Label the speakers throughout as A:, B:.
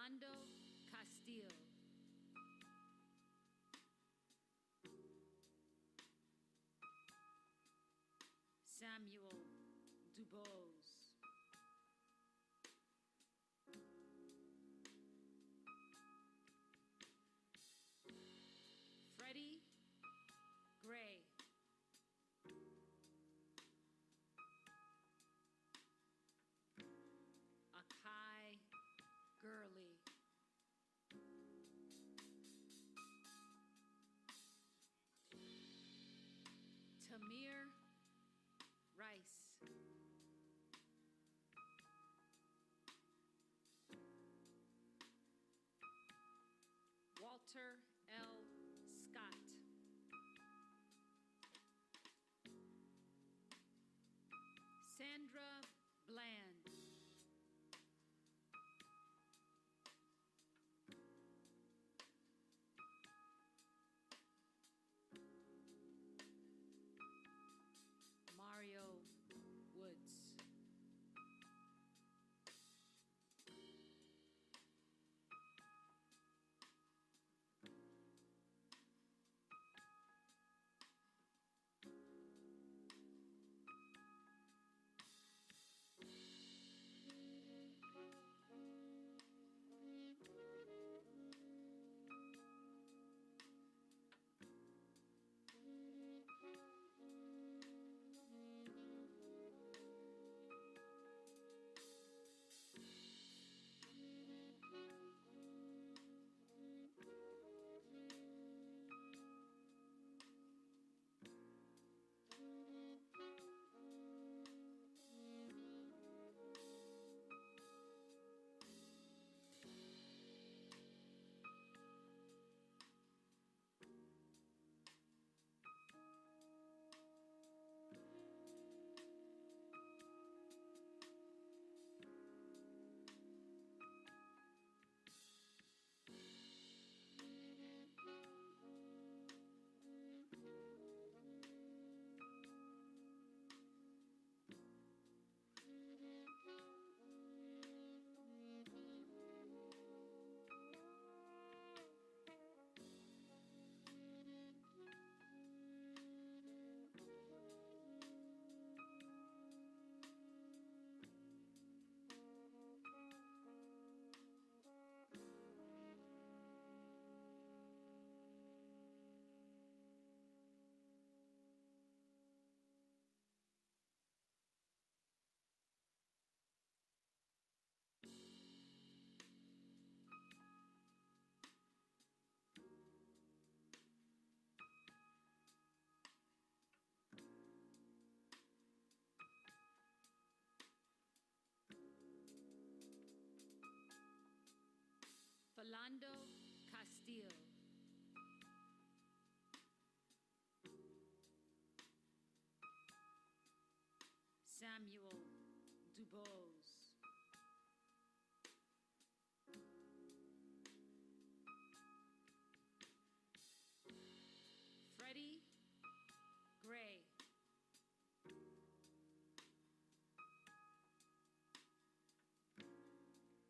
A: Philando Castile. Samuel Dubose. Freddie Gray. Akai Gurley. Tamir Rice. Walter L. Scott. Sandra Bland. Mario Woods. Philando Castile. Samuel Dubose. Freddie Gray.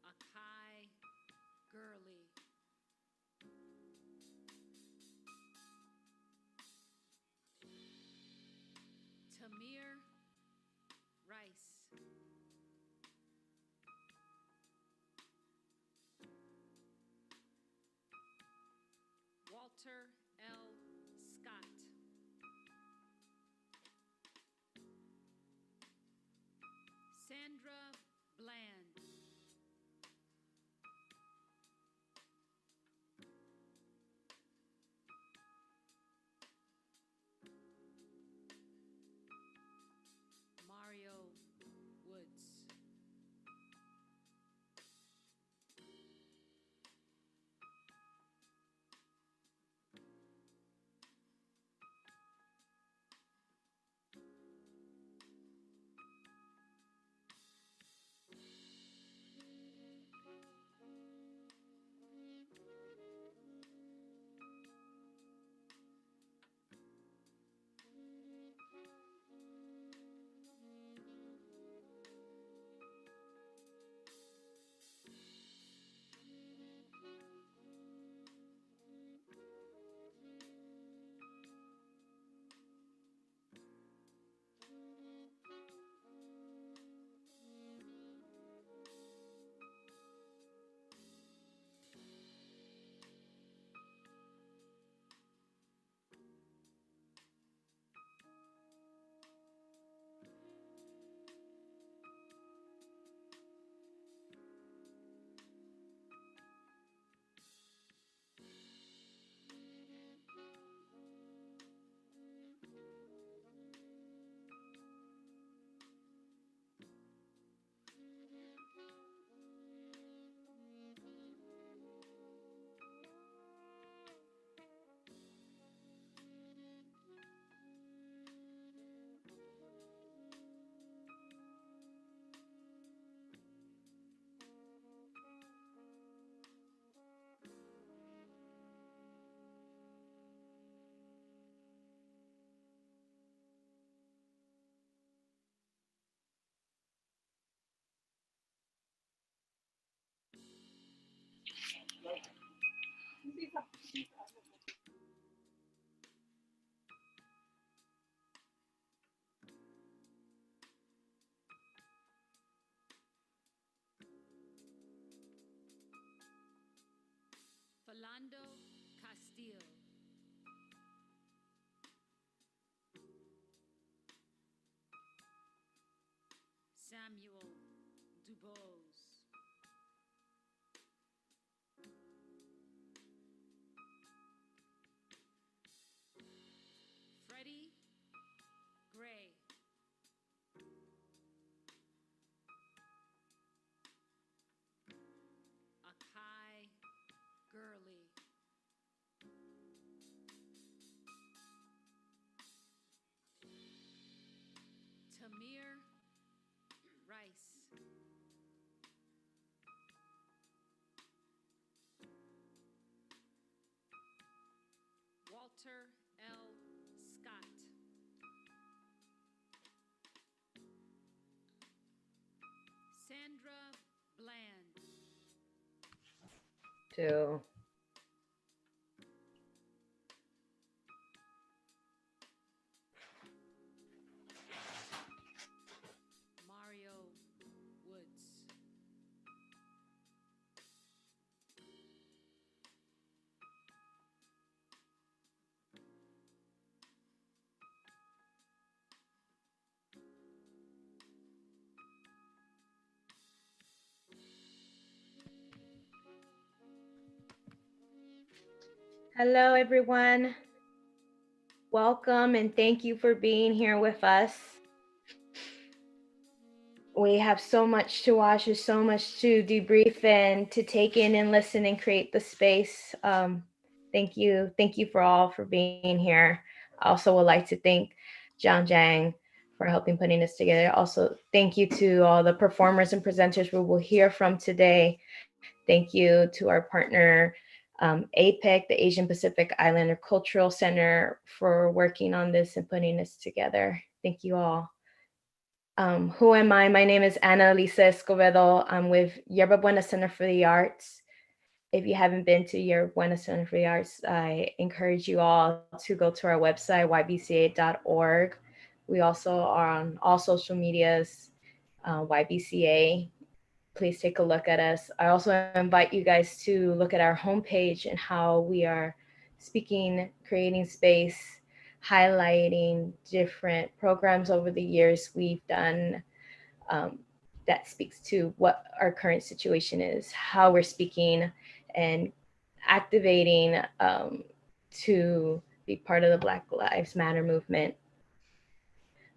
A: Akai Gurley. Tamir Rice. Walter L. Scott. Sandra Bland. Mario Woods. Rolando Castillo. Samuel Dubose. Freddie Gray. Akai Gurley. Tamir Rice. Walter L. Scott. Sandra Bland.
B: Two.
A: Mario Woods.
B: Hello, everyone. Welcome and thank you for being here with us. We have so much to watch, there's so much to debrief and to take in and listen and create the space. Thank you for all for being here. I also would like to thank Jon Jang for helping putting this together. Also, thank you to all the performers and presenters we will hear from today. Thank you to our partner, APEC, the Asian Pacific Islander Cultural Center, for working on this and putting this together. Thank you all. Who am I? My name is Ana Lisa Escobedo. I'm with Yerba Buena Center for the Arts. If you haven't been to Yerba Buena Center for the Arts, I encourage you all to go to our website, ybca.org. We also are on all social medias, YBCA. Please take a look at us. I also invite you guys to look at our homepage and how we are speaking, creating space, highlighting different programs over the years we've done that speaks to what our current situation is, how we're speaking and activating to be part of the Black Lives Matter movement.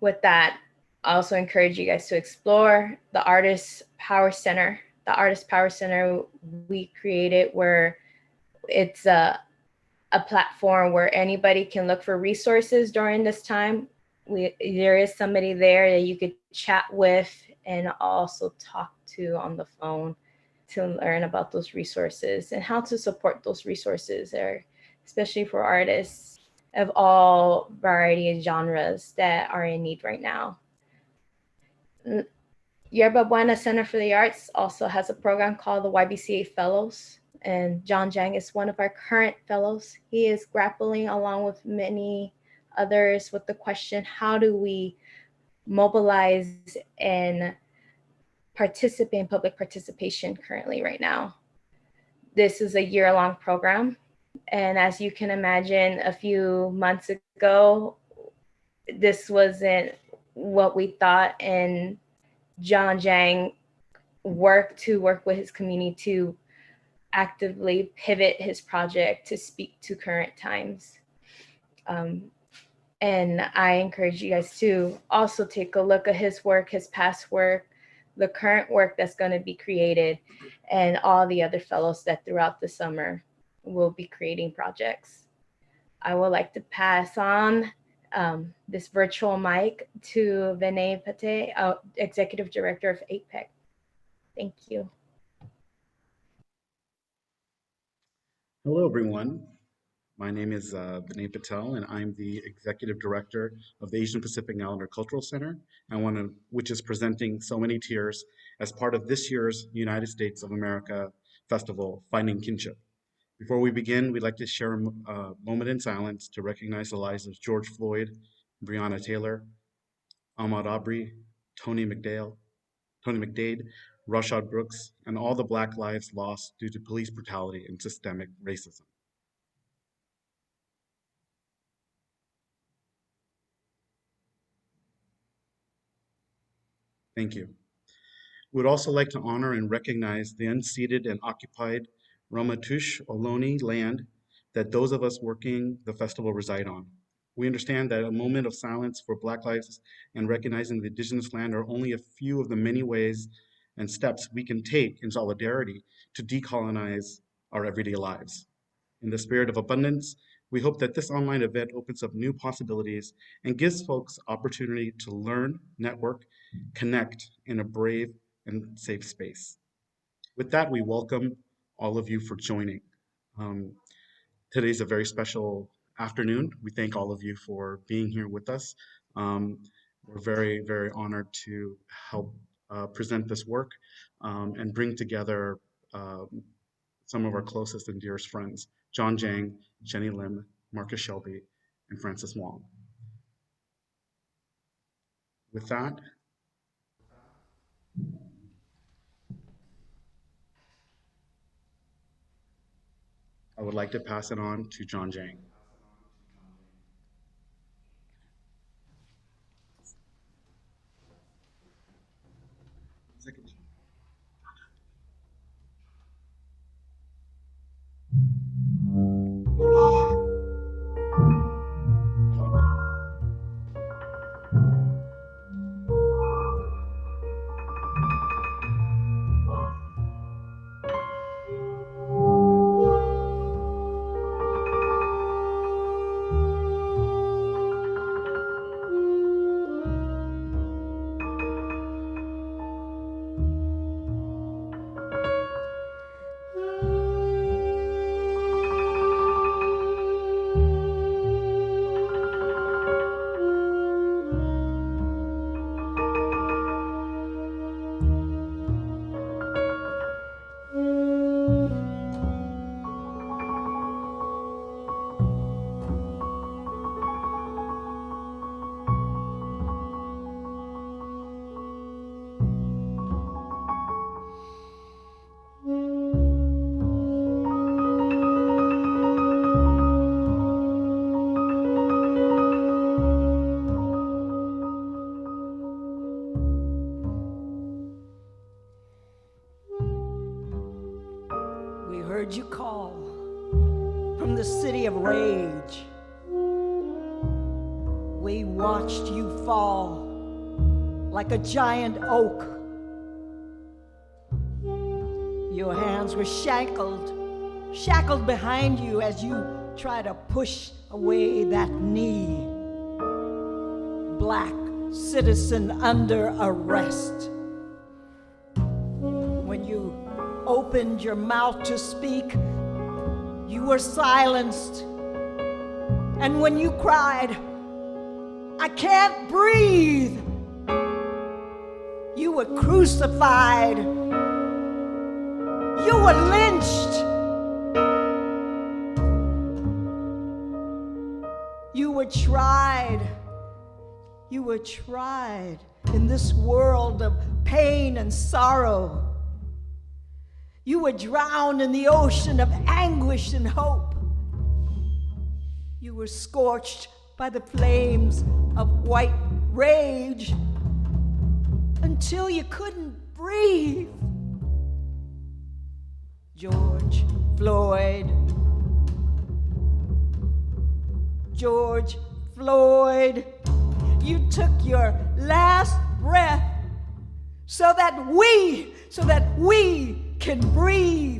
B: With that, I also encourage you guys to explore the Artist Power Center. The Artist Power Center we created where it's a platform where anybody can look for resources during this time. There is somebody there that you could chat with and also talk to on the phone to learn about those resources and how to support those resources, or especially for artists of all variety of genres that are in need right now. Yerba Buena Center for the Arts also has a program called the YBCA Fellows, and Jon Jang is one of our current fellows. He is grappling along with many others with the question, how do we mobilize and participate in public participation currently right now? This is a year-long program, and as you can imagine, a few months ago, this wasn't what we thought, and Jon Jang work with his community to actively pivot his project to speak to current times. And I encourage you guys to also take a look at his work, his past work, the current work that's going to be created, and all the other fellows that throughout the summer will be creating projects. I would like to pass on this virtual mic to Vinay Pate, Executive Director of APEC. Thank you.
C: Hello, everyone. My name is Vinay Patel, and I'm the Executive Director of the Asian Pacific Islander Cultural Center, which is presenting So Many Tears as part of this year's United States of America Festival, Finding Kinship. Before we begin, we'd like to share a moment in silence to recognize the lives of George Floyd, Breonna Taylor, Ahmaud Arbery, Tony McDade, Rashad Brooks, and all the Black lives lost due to police brutality and systemic racism. Thank you. We'd also like to honor and recognize the unceded and occupied Ramaytush Ohlone land that those of us working the festival reside on. We understand that a moment of silence for Black lives and recognizing the Indigenous land are only a few of the many ways and steps we can take in solidarity to decolonize our everyday lives. In the spirit of abundance, we hope that this online event opens up new possibilities and gives folks opportunity to learn, network, connect in a brave and safe space. With that, we welcome all of you for joining. Um, Today's a very special afternoon. We thank all of you for being here with us. We're very, very honored to help present this work and bring together some of our closest and dearest friends, Jon Jang, Genny Lim, Marcus Shelby, and Francis Wong. With that, I would like to pass it on to Jon Jang.
D: You call from the city of rage. We watched you fall like a giant oak. Your hands were shackled behind you as you try to push away that knee. Black citizen under arrest. When you opened your mouth to speak, you were silenced. And when you cried, "I can't breathe," you were crucified. You were lynched. You were tried. You were tried in this world of pain and sorrow. You were drowned in the ocean of anguish and hope. You were scorched by the flames of white rage until you couldn't breathe. George Floyd. George Floyd, you took your last breath so that we can breathe.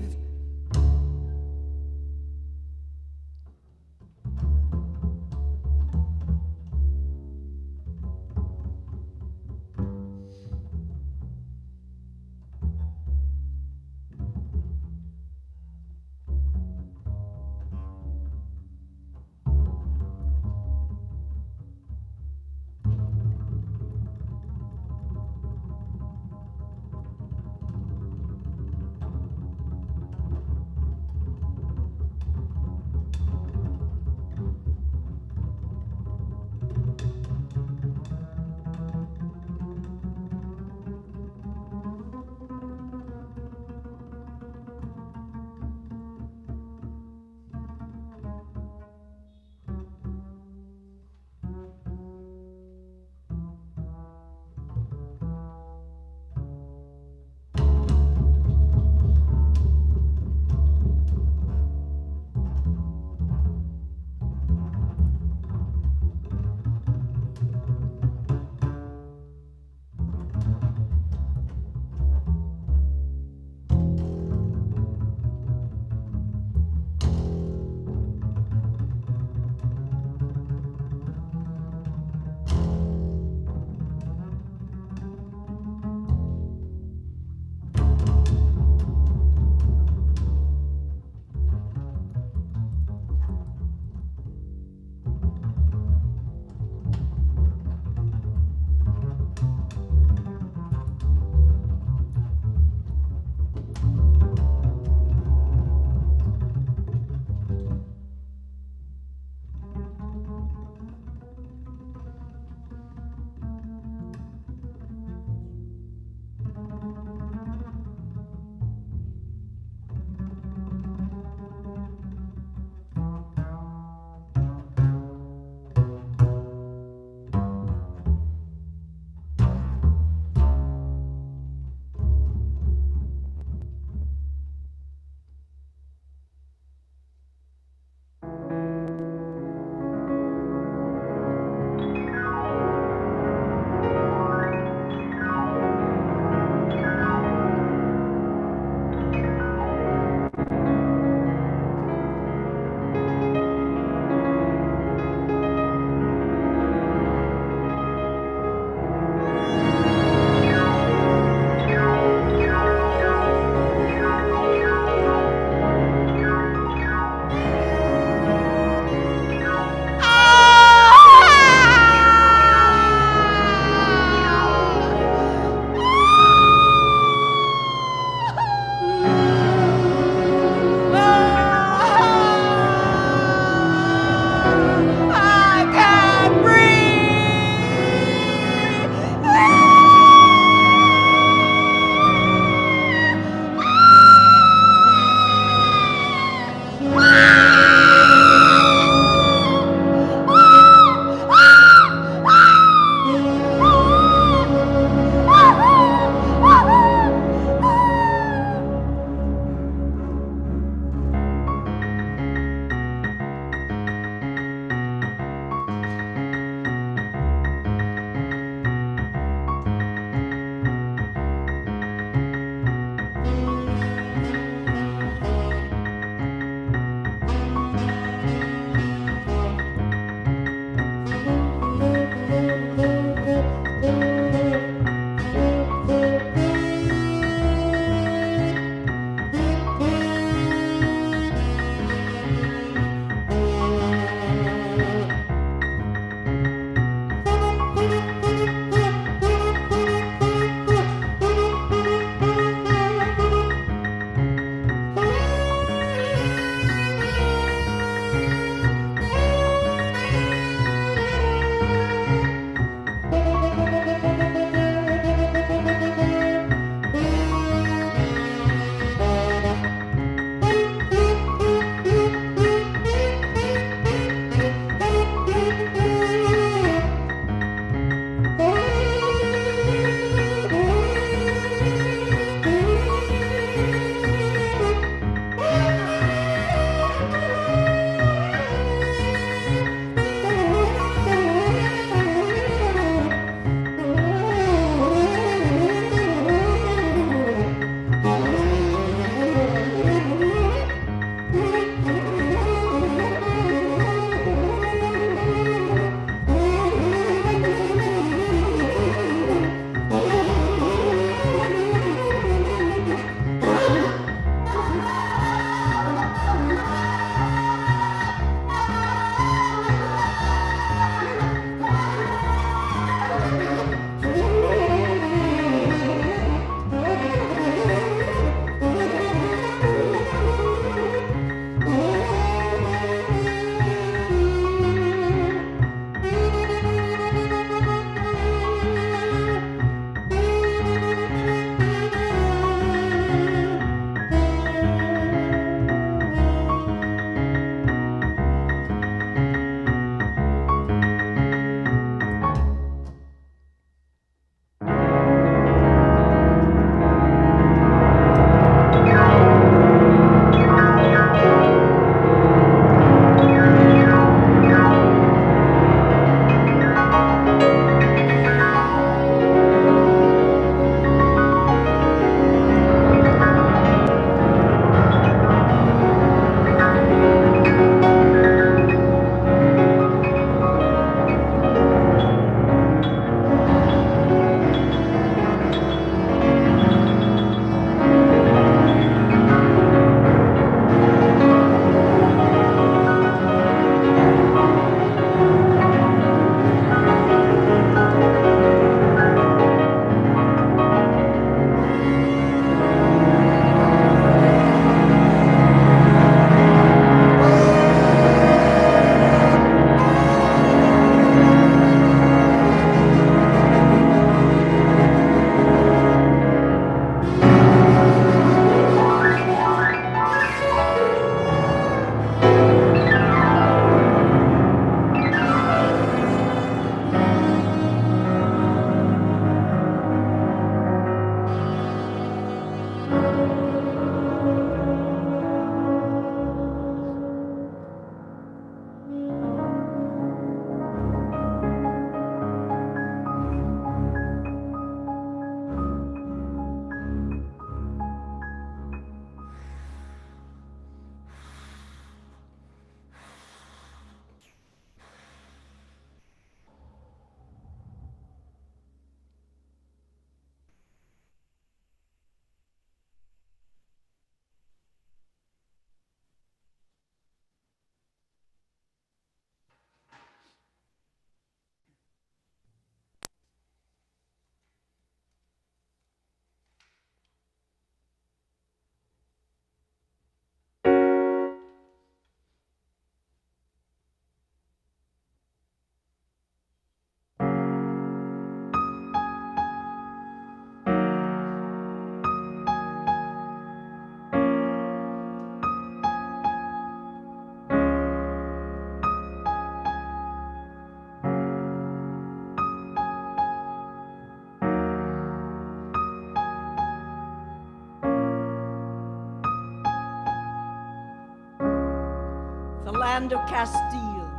D: Fernando Castile,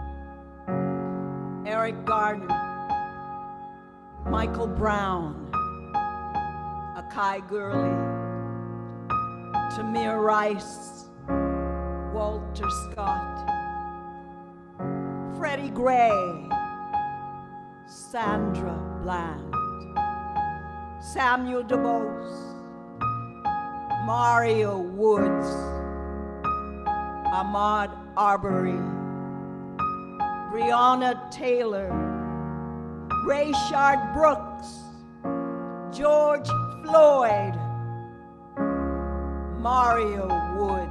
D: Eric Gardner, Michael Brown, Akai Gurley, Tamir Rice, Walter Scott, Freddie Gray, Sandra Bland, Samuel DeBose, Mario Woods, Ahmad Arbery, Breonna Taylor, Rayshard Brooks, George Floyd, Mario Woods.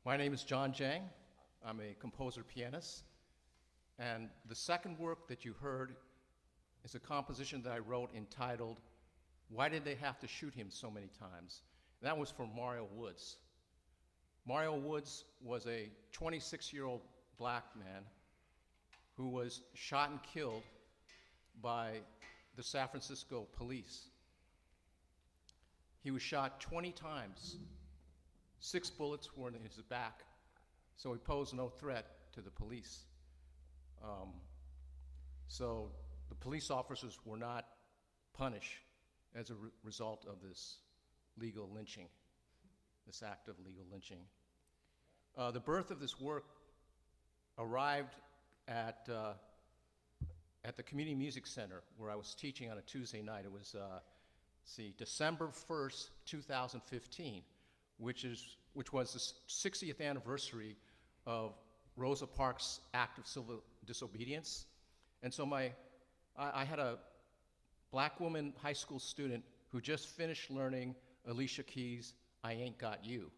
E: My name is Jon Jang. I'm a composer-pianist. And the second work that you heard is a composition that I wrote entitled, "Why Did They Have to Shoot Him So Many Times?" And that was for Mario Woods. Mario Woods was a 26-year-old black man who was shot and killed by the San Francisco police. He was shot 20 times. 6 bullets were in his back, so he posed no threat to the police. So the police officers were not punished as a result of this legal lynching, this act of legal lynching. The birth of this work arrived at the Community Music Center where I was teaching on a Tuesday night. It was December 1st, 2015. Which was the 60th anniversary of Rosa Parks' act of civil disobedience. And so I had a black woman high school student who just finished learning Alicia Keys' "I Ain't Got You."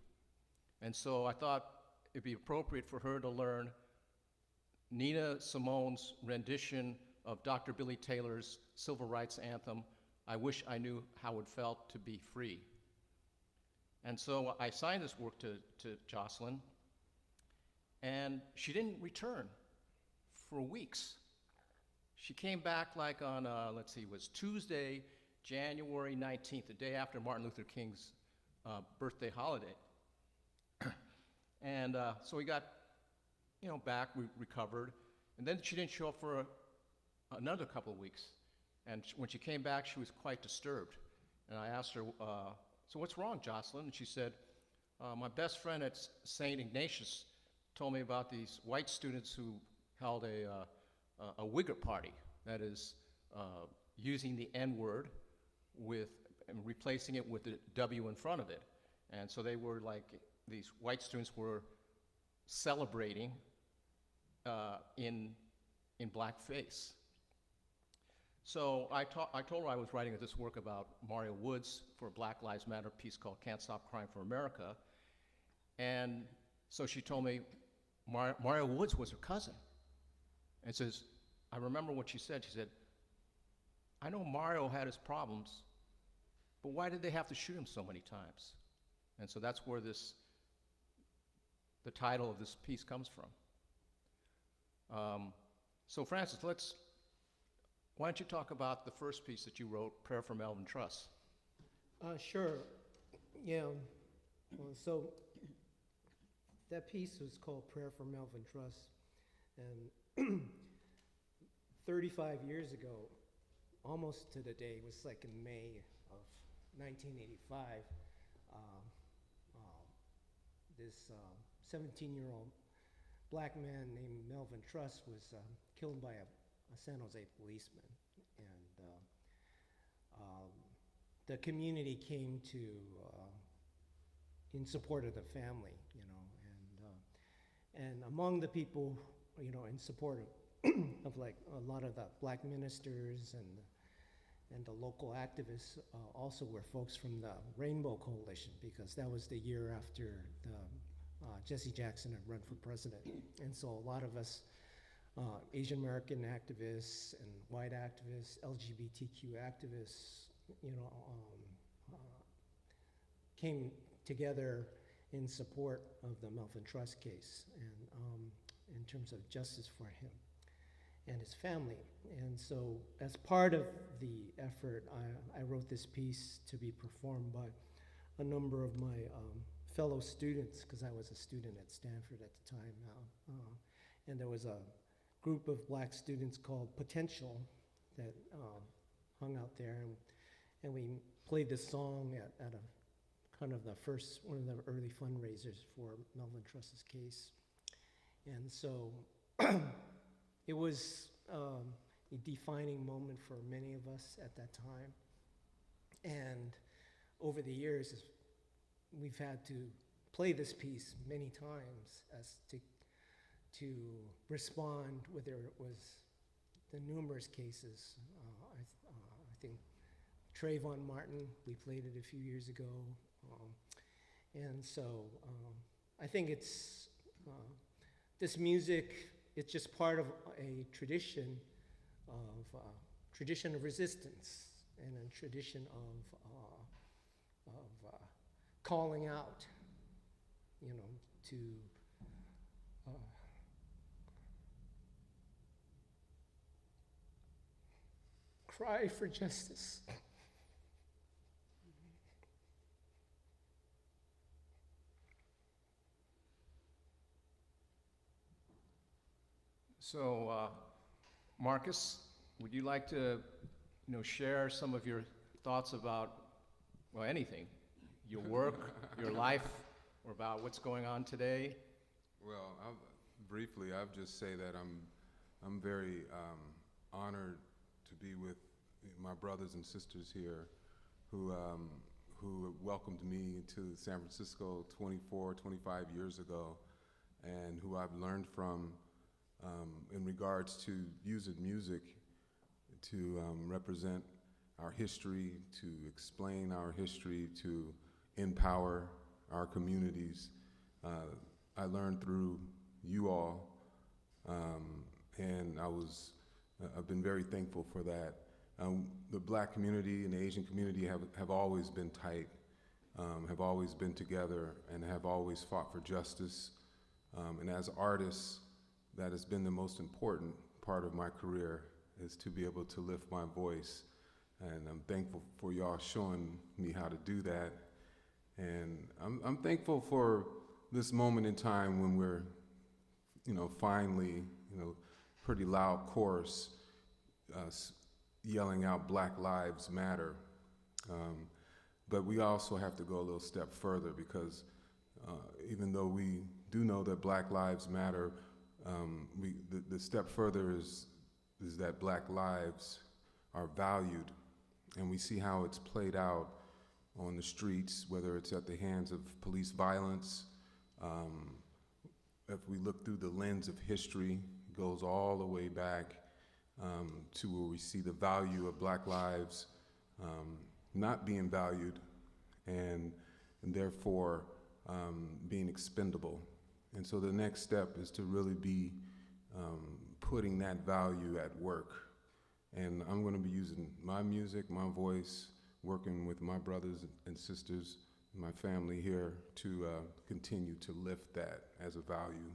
E: And so I thought it'd be appropriate for her to learn Nina Simone's rendition of Dr. Billy Taylor's civil rights anthem, "I Wish I Knew How It Felt to Be Free." And so I assigned this work to Jocelyn, and she didn't return for weeks. She came back like on, it was Tuesday, January 19th, the day after Martin Luther King's birthday holiday. And so we got, back, we recovered, and then she didn't show up for another couple of weeks. And when she came back, she was quite disturbed. And I asked her, "So what's wrong, Jocelyn?" And she said, "My best friend at St. Ignatius told me about these white students who held a wigger party, that is, using the N-word and replacing it with the W in front of it. And so they were like, these white students were celebrating in blackface. So I told her I was writing this work about Mario Woods for a Black Lives Matter piece called Can't Stop Crying for America. And so she told me Mario Woods was her cousin. And says, I remember what she said. She said, I know Mario had his problems, but why did they have to shoot him so many times? And so that's where the title of this piece comes from. So Francis, why don't you talk about the first piece that you wrote, Prayer for Melvin Truss?
F: Sure. Yeah. So that piece was called Prayer for Melvin Truss. And 35 years ago, almost to the day, it was like in May of 1985, this 17-year-old black man named Melvin Truss was killed by a San Jose policeman. And the community came to, in support of the family, you know, and among the people, you know, in support of like a lot of the black ministers and the local activists also were folks from the Rainbow Coalition, because that was the year after Jesse Jackson had run for president. And so a lot of us Asian American activists and white activists, LGBTQ activists, you know, came together in support of the Melvin Truss case and in terms of justice for him and his family. And so as part of the effort, I wrote this piece to be performed by a number of my fellow students, because I was a student at Stanford at the time now. And there was a group of black students called Potential that hung out there, and we played this song at a kind of one of the early fundraisers for Melvin Truss's case. And so it was a defining moment for many of us at that time. And over the years, we've had to play this piece many times as to respond, whether it was the numerous cases. I think Trayvon Martin, we played it a few years ago. And so I think it's, this music, it's just part of a tradition of resistance and a tradition of calling out, you know, to cry for justice.
E: So, Marcus, would you like to, you know, share some of your thoughts about, well, anything, your work, your life, or about what's going on today?
G: Well, briefly, I'll just say that I'm very honored to be with my brothers and sisters here who welcomed me to San Francisco 24, 25 years ago, and who I've learned from in regards to using music to represent our history, to explain our history, to empower our communities. I learned through you all, and I've been very thankful for that. The black community and the Asian community have always been tight, have always been together, and have always fought for justice. And as artists, that has been the most important part of my career, is to be able to lift my voice. And I'm thankful for y'all showing me how to do that. And I'm thankful for this moment in time when we're, you know, finally, you know, pretty loud chorus yelling out Black Lives Matter. But we also have to go a little step further, because even though we do know that Black Lives Matter, the step further is that Black lives are valued. And we see how it's played out on the streets, whether it's at the hands of police violence. If we look through the lens of history, it goes all the way back to where we see the value of Black lives not being valued and therefore being expendable. And so the next step is to really be putting that value at work. And I'm going to be using my music, my voice, working with my brothers and sisters, my family here to continue to lift that as a value.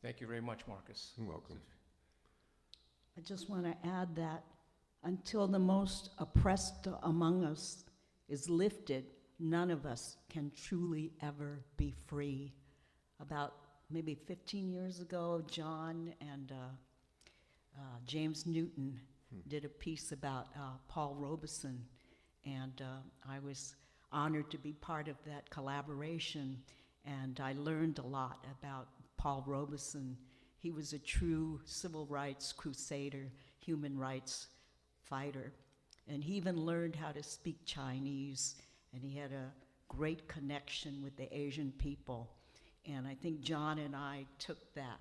E: Thank you very much, Marcus.
G: You're welcome.
D: I just want to add that until the most oppressed among us is lifted, none of us can truly ever be free. About maybe 15 years ago, John and James Newton did a piece about Paul Robeson, and I was honored to be part of that collaboration, and I learned a lot about Paul Robeson. He was a true civil rights crusader, human rights fighter, and he even learned how to speak Chinese, and he had a great connection with the Asian people. And I think John and I took that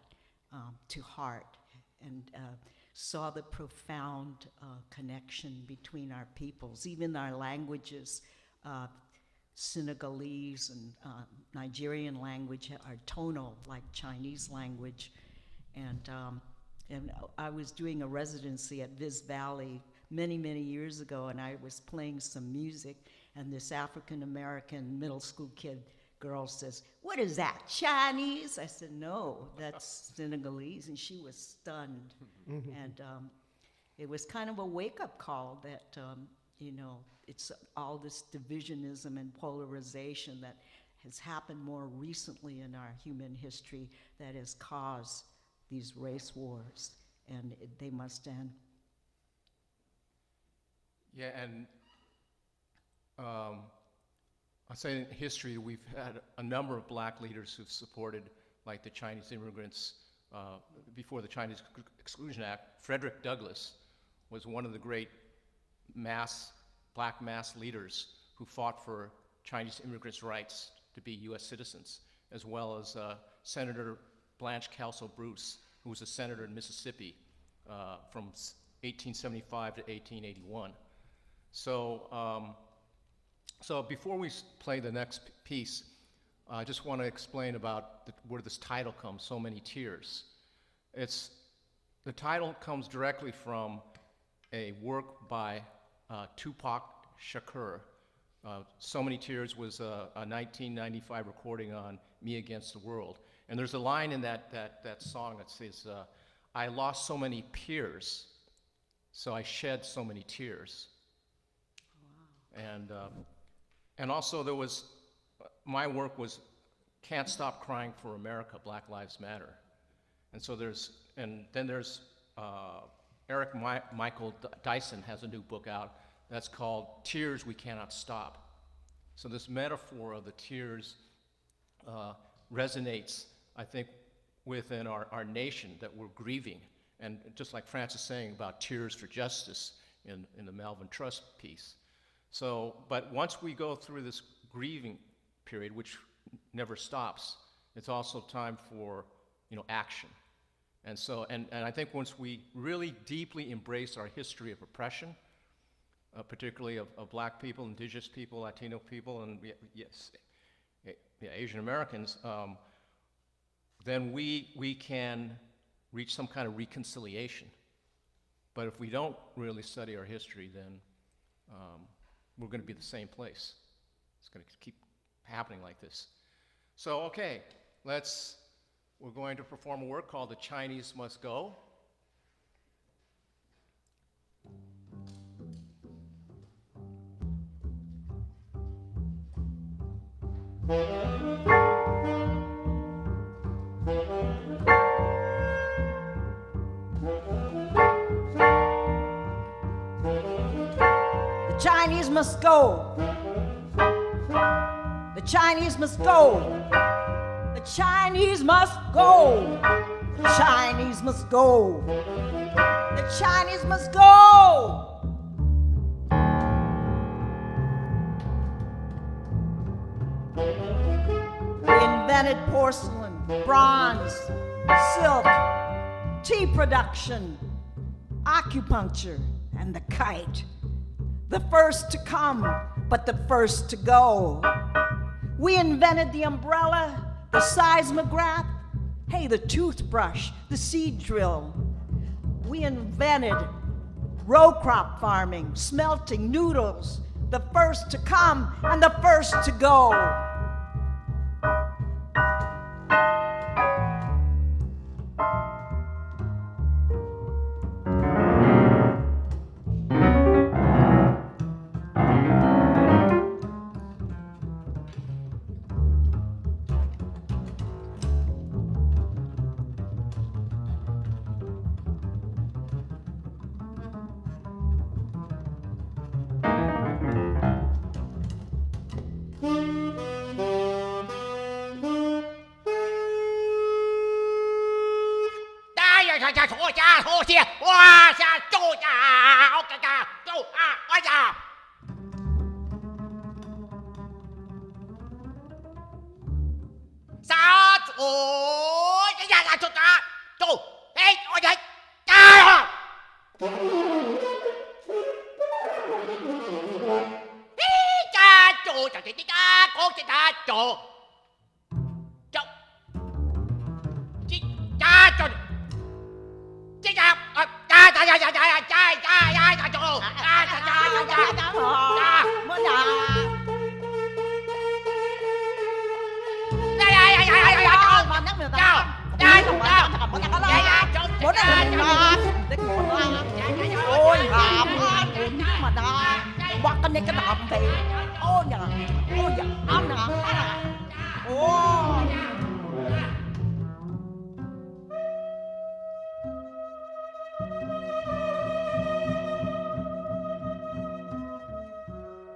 D: to heart and saw the profound connection between our peoples, even our languages. Senegalese and Nigerian language are tonal, like Chinese language. And I was doing a residency at Viz Valley many, many years ago, and I was playing some music, and this African-American middle school girl says, "What is that, Chinese?" I said, "No, that's Senegalese," and she was stunned. And it was kind of a wake-up call that, you know, it's all this divisionism and polarization that has happened more recently in our human history that has caused these race wars, and they must end.
E: Yeah, and I'll say in history, we've had a number of Black leaders who've supported, like the Chinese immigrants before the Chinese Exclusion Act. Frederick Douglass was one of the great Black mass leaders who fought for Chinese immigrants' rights to be U.S. citizens, as well as Senator Blanche Kelso Bruce, who was a senator in Mississippi from 1875 to 1881. So, so before we play the next piece, I just want to explain about where this title comes, So Many Tears. The title comes directly from a work by Tupac Shakur. So Many Tears was a 1995 recording on Me Against the World. And there's a line in that song that says, I lost so many peers, so I shed so many tears. Wow. And also there was, my work was Can't Stop Crying for America, Black Lives Matter. And so then there's Eric Michael Dyson has a new book out that's called Tears We Cannot Stop. So this metaphor of the tears resonates, I think, within our nation, that we're grieving. And just like Francis saying about tears for justice in the Melvin Trust piece. So, but once we go through this grieving period, which never stops, it's also time for, action. And so, and I think once we really deeply embrace our history of oppression, particularly of Black people, Indigenous people, Latino people, and Asian Americans, then we can reach some kind of reconciliation. But if we don't really study our history, then we're going to be the same place. It's going to keep happening like this. So, okay, we're going to perform a work called The Chinese Must Go.
D: The Chinese must go. The Chinese must go. The Chinese must go. Chinese must go. The Chinese must go. We invented porcelain, bronze, silk, tea production, acupuncture, and the kite. The first to come, but the first to go. We invented the umbrella, the seismograph, hey, the toothbrush, the seed drill. We invented row crop farming, smelting, noodles, the first to come and the first to go.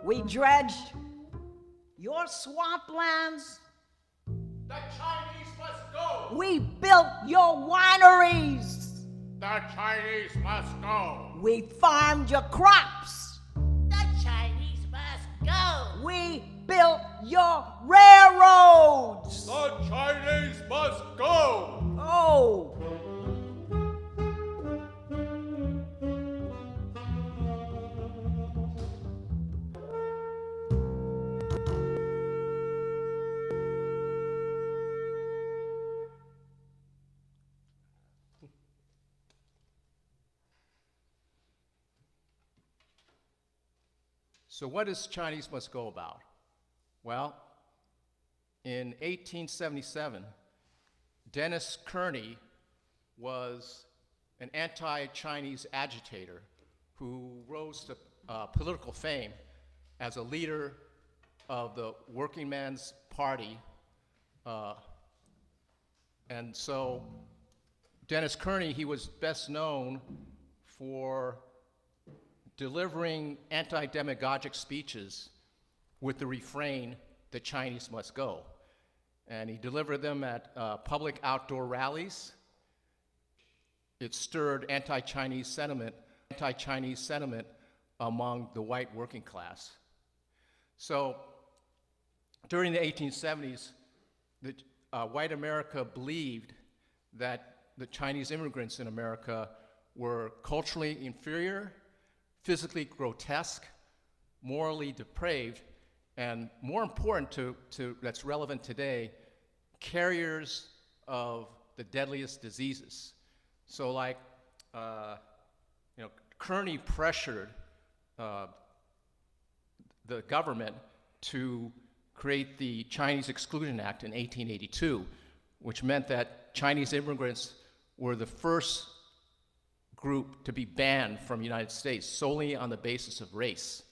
D: We dredged your swamplands.
H: The Chinese must go.
D: We built your wineries.
H: The Chinese must go.
D: We farmed your crops.
I: The Chinese must go.
D: We built your railroads.
H: The Chinese must go.
D: Oh.
E: So what is Chinese Must Go about? Well, in 1877, Dennis Kearney was an anti-Chinese agitator who rose to political fame as a leader of the Working Man's Party. And so Dennis Kearney, he was best known for delivering anti-demagogic speeches with the refrain, "The Chinese must go." And he delivered them at public outdoor rallies. It stirred anti-Chinese sentiment among the white working class. So during the 1870s, white America believed that the Chinese immigrants in America were culturally inferior, physically grotesque, morally depraved, and more important to that's relevant today, carriers of the deadliest diseases. So like, Kearney pressured the government to create the Chinese Exclusion Act in 1882, which meant that Chinese immigrants were the first group to be banned from the United States solely on the basis of race.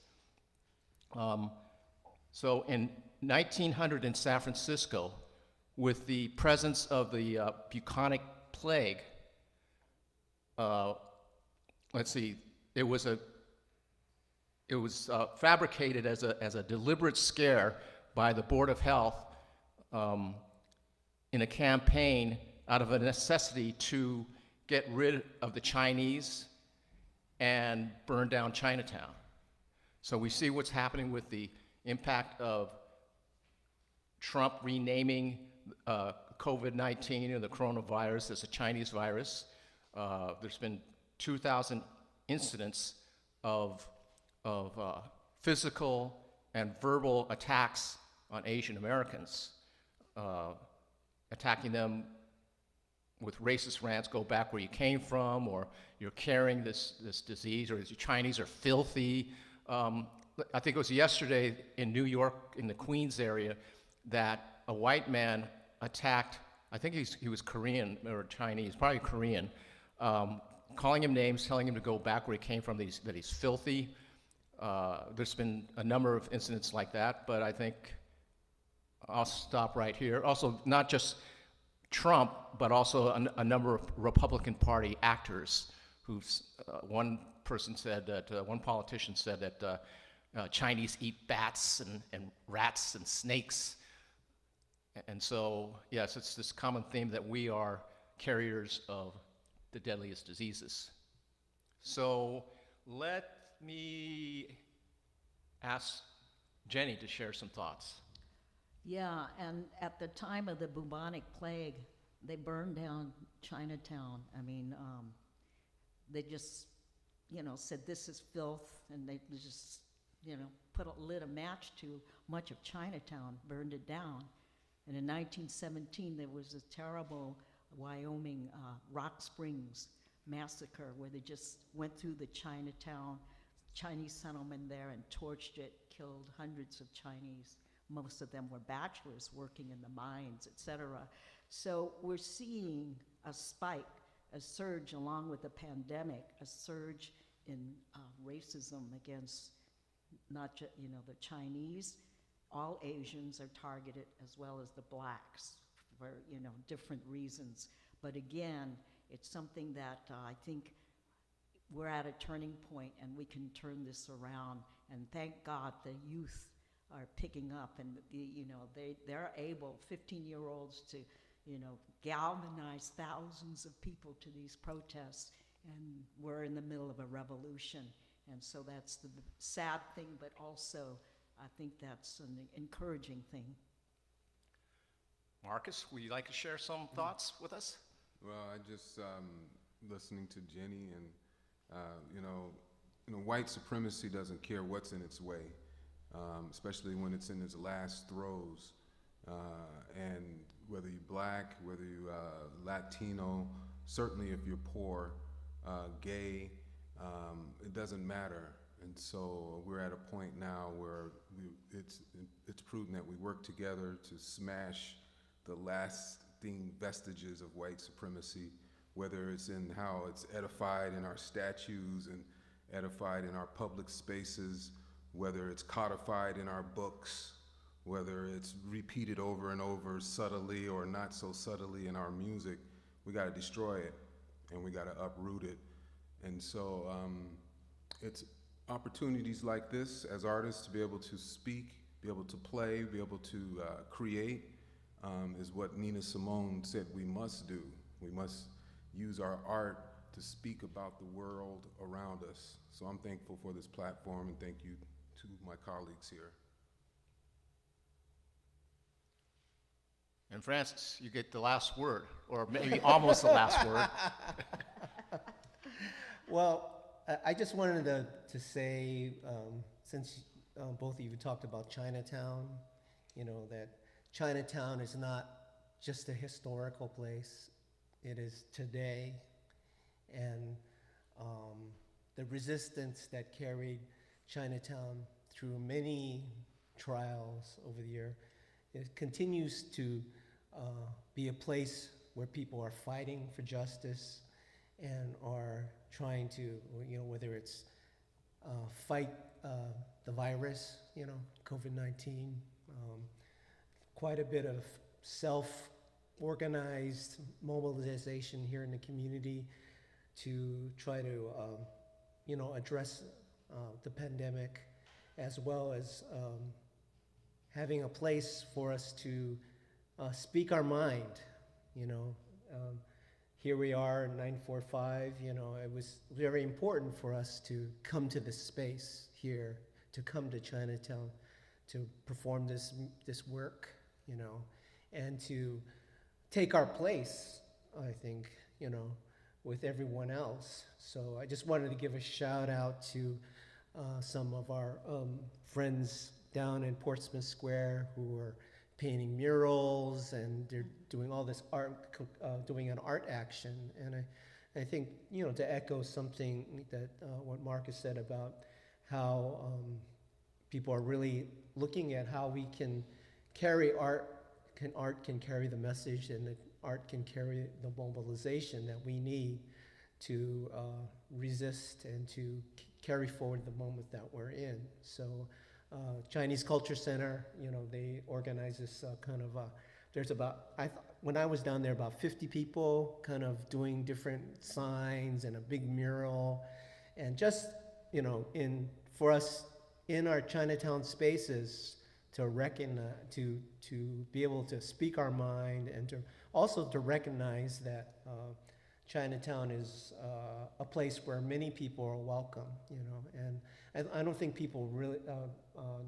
E: So in 1900 in San Francisco, with the presence of the bubonic plague, it was fabricated as a deliberate scare by the Board of Health in a campaign out of a necessity to get rid of the Chinese and burn down Chinatown. So we see what's happening with the impact of Trump renaming COVID-19 or the coronavirus as a Chinese virus. There's been 2,000 incidents of physical and verbal attacks on Asian Americans, attacking them with racist rants, go back where you came from, or you're carrying this disease, or the Chinese are filthy. I think it was yesterday in New York, in the Queens area, that a white man attacked, I think he was Korean or Chinese, probably Korean, calling him names, telling him to go back where he came from, that he's filthy. There's been a number of incidents like that, but I think I'll stop right here. Also, not just Trump, but also a number of Republican Party actors who, one person said that, one politician said that Chinese eat bats and rats and snakes. And so, yes, it's this common theme that we are carriers of the deadliest diseases. So let me ask Genny to share some thoughts.
D: Yeah, and at the time of the bubonic plague, they burned down Chinatown. I mean, they just, said this is filth, and they just, lit a match to much of Chinatown, burned it down. And in 1917, there was a terrible Wyoming Rock Springs massacre where they just went through the Chinese settlement there and torched it, killed hundreds of Chinese. Most of them were bachelors working in the mines, et cetera. So we're seeing a spike, a surge along with the pandemic, a surge in racism against not just, the Chinese. All Asians are targeted as well as the blacks for, different reasons. But again, it's something that I think we're at a turning point and we can turn this around. And thank God the youth are picking up, and they're able, 15-year-olds, to galvanize thousands of people to these protests, and we're in the middle of a revolution. And so that's the sad thing, but also I think that's an encouraging thing.
E: Marcus, would you like to share some thoughts with us?
G: Well, I just listening to Genny, and white supremacy doesn't care what's in its way. Especially when it's in its last throes. And whether you're black, whether you're Latino, certainly if you're poor, gay, it doesn't matter. And so we're at a point now where it's prudent that we work together to smash the lasting vestiges of white supremacy, whether it's in how it's edified in our statues and edified in our public spaces, whether it's codified in our books, whether it's repeated over and over subtly or not so subtly in our music. We got to destroy it, and we got to uproot it. And so it's opportunities like this as artists to be able to speak, be able to play, be able to create, is what Nina Simone said we must do. We must use our art to speak about the world around us. So I'm thankful for this platform, and thank you to my colleagues here.
E: And Francis, you get the last word, or maybe almost the last word.
F: Well, I just wanted to say, since both of you talked about Chinatown, that Chinatown is not just a historical place, it is today. And the resistance that carried Chinatown through many trials over the year, it continues to be a place where people are fighting for justice and are trying to, whether it's fight the virus, COVID-19, quite a bit of self-organized mobilization here in the community to try to, address the pandemic, as well as having a place for us to speak our mind, Here we are, 945, it was very important for us to come to this space here, to come to Chinatown, to perform this work, and to take our place, I think, with everyone else. So I just wanted to give a shout out to some of our friends down in Portsmouth Square who are painting murals, and they're doing all this art, doing an art action. And I think, to echo something that what Marcus said about how people are really looking at how we can carry art can carry the message, and that art can carry the mobilization that we need to resist and to carry forward the moment that we're in. So Chinese Culture Center, they organize this kind of, there's about, when I was down there, about 50 people kind of doing different signs and a big mural. And just, for us in our Chinatown spaces to recognize, to be able to speak our mind, and to also to recognize that Chinatown is a place where many people are welcome, and I don't think people really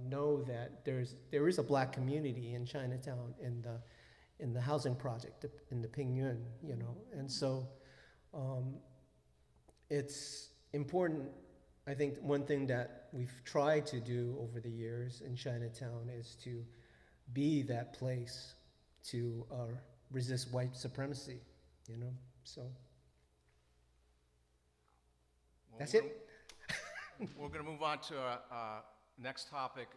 F: know that there is a Black community in Chinatown in the housing project in the Pingyuan, and so it's important. I think one thing that we've tried to do over the years in Chinatown is to be that place to resist white supremacy, so.
E: Well,
F: That's it.
E: We're going to move on to our next topic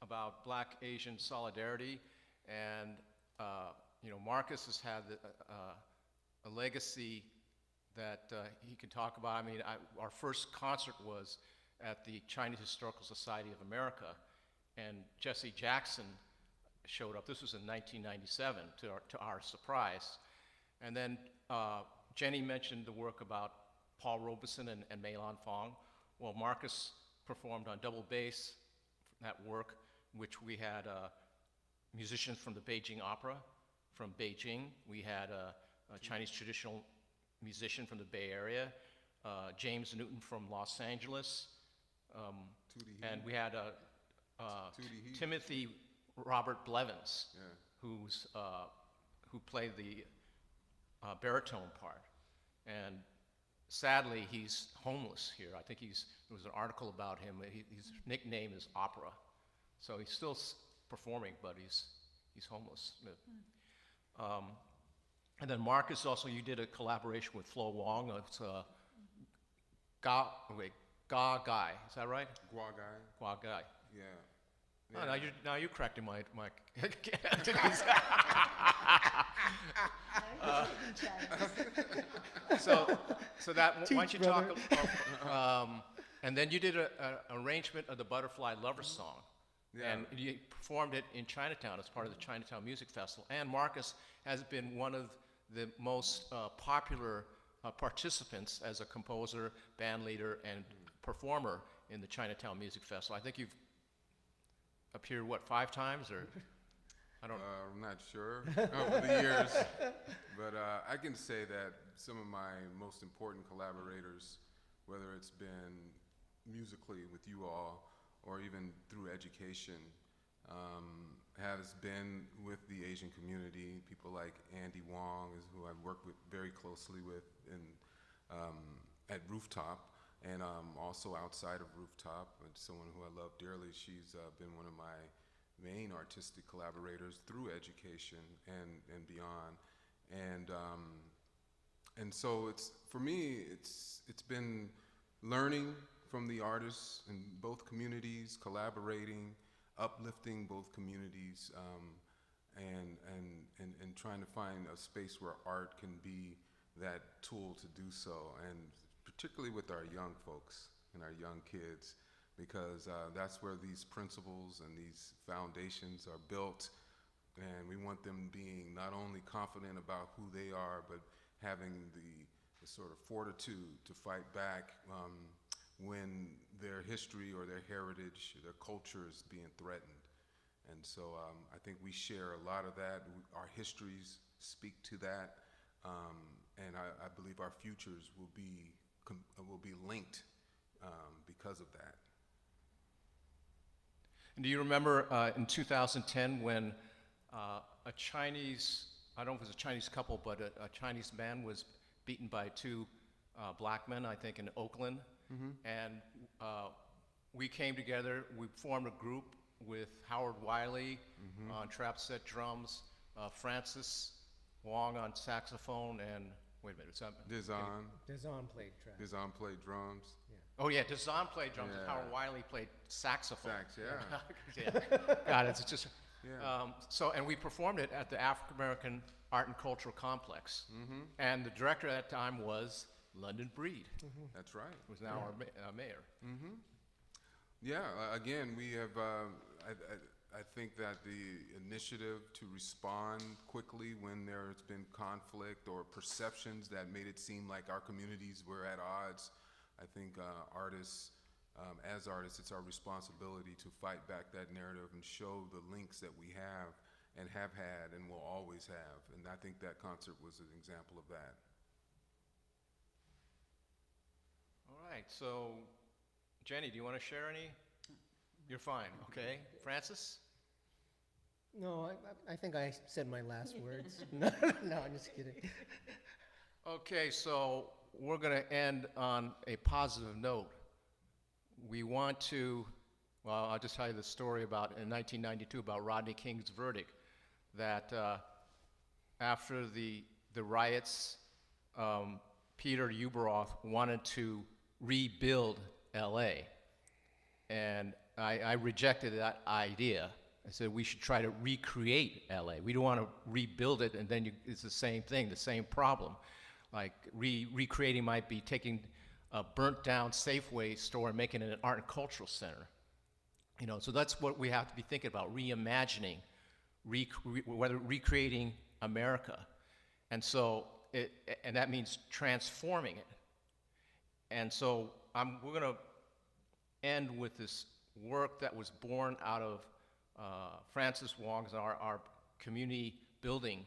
E: about Black-Asian solidarity. And, Marcus has had a legacy that he can talk about. I mean, our first concert was at the Chinese Historical Society of America, and Jesse Jackson showed up. This was in 1997, to our surprise. And then Genny mentioned the work about Paul Robeson and Mei Lan Fong. Well, Marcus performed on double bass that work, which we had musicians from the Beijing Opera from Beijing. We had a Chinese traditional musician from the Bay Area, James Newton from Los Angeles, and we had Timothy Robert Blevins, who played the baritone part. And sadly, he's homeless here. I think there was an article about him. His nickname is Opera. So he's still performing, but he's homeless. And then Marcus, also, you did a collaboration with Flo Wong. It's Ga Gai. Is that right?
G: Gua Gai.
E: Gua Gai.
G: Yeah.
E: Oh, now you're correcting my so that, why don't you talk about, and then you did an arrangement of the Butterfly Lover song, and you performed it in Chinatown as part of the Chinatown Music Festival. And Marcus has been one of the most popular participants as a composer, band leader, and performer in the Chinatown Music Festival. I think you've appeared, 5 times, or? I don't know.
G: I'm not sure over the years, but I can say that some of my most important collaborators, whether it's been musically with you all or even through education, has been with the Asian community. People like Andy Wong, who I've worked with very closely with at Rooftop, and also outside of Rooftop, and someone who I love dearly. She's been one of my main artistic collaborators through education and beyond, and so for me it's been learning from the artists in both communities, collaborating, uplifting both communities, and trying to find a space where art can be that tool to do so, and particularly with our young folks and our young kids, because that's where these principles and these foundations are built, and we want them being not only confident about who they are, but having the sort of fortitude to fight back when their history or their heritage, their culture is being threatened. And so I think we share a lot of that. Our histories speak to that. And I believe our futures will be linked because of that.
E: And do you remember in 2010 when a Chinese, I don't know if it was a Chinese couple, but a Chinese man was beaten by two black men, I think in Oakland. And we came together, we formed a group with Howard Wiley on trap set drums, Francis Wong on saxophone, and wait a minute, was that
F: Dazan played track.
G: Dazan played drums.
E: Oh yeah, Dazan played drums and
G: Yeah.
E: Howard Wiley played saxophone.
G: Sax, yeah.
E: Yeah. Got it. It's just
G: Yeah.
E: so, and we performed it at the African American Art and Cultural Complex, and the director at that time was London Breed,
G: That's right.
E: who's now our mayor.
G: Yeah, again, we have, I think that the initiative to respond quickly when there's been conflict or perceptions that made it seem like our communities were at odds, I think artists, as artists, it's our responsibility to fight back that narrative and show the links that we have and have had and will always have. And I think that concert was an example of that.
E: All right, so Jenny, do you want to share any? You're fine, okay. Francis?
F: No, I think I said my last words. No, I'm just kidding.
E: Okay, so we're going to end on a positive note. We want to, well, I'll just tell you the story about, in 1992, about Rodney King's verdict, that after the riots, Peter Uberoth wanted to rebuild LA. And I rejected that idea. I said we should try to recreate LA. We don't want to rebuild it and then it's the same thing, the same problem. Like recreating might be taking a burnt down Safeway store and making it an art and cultural center. You know, so that's what we have to be thinking about, reimagining, recreating America. And so, and that means transforming it. And so we're going to end with this work that was born out of Francis Wong's, our community building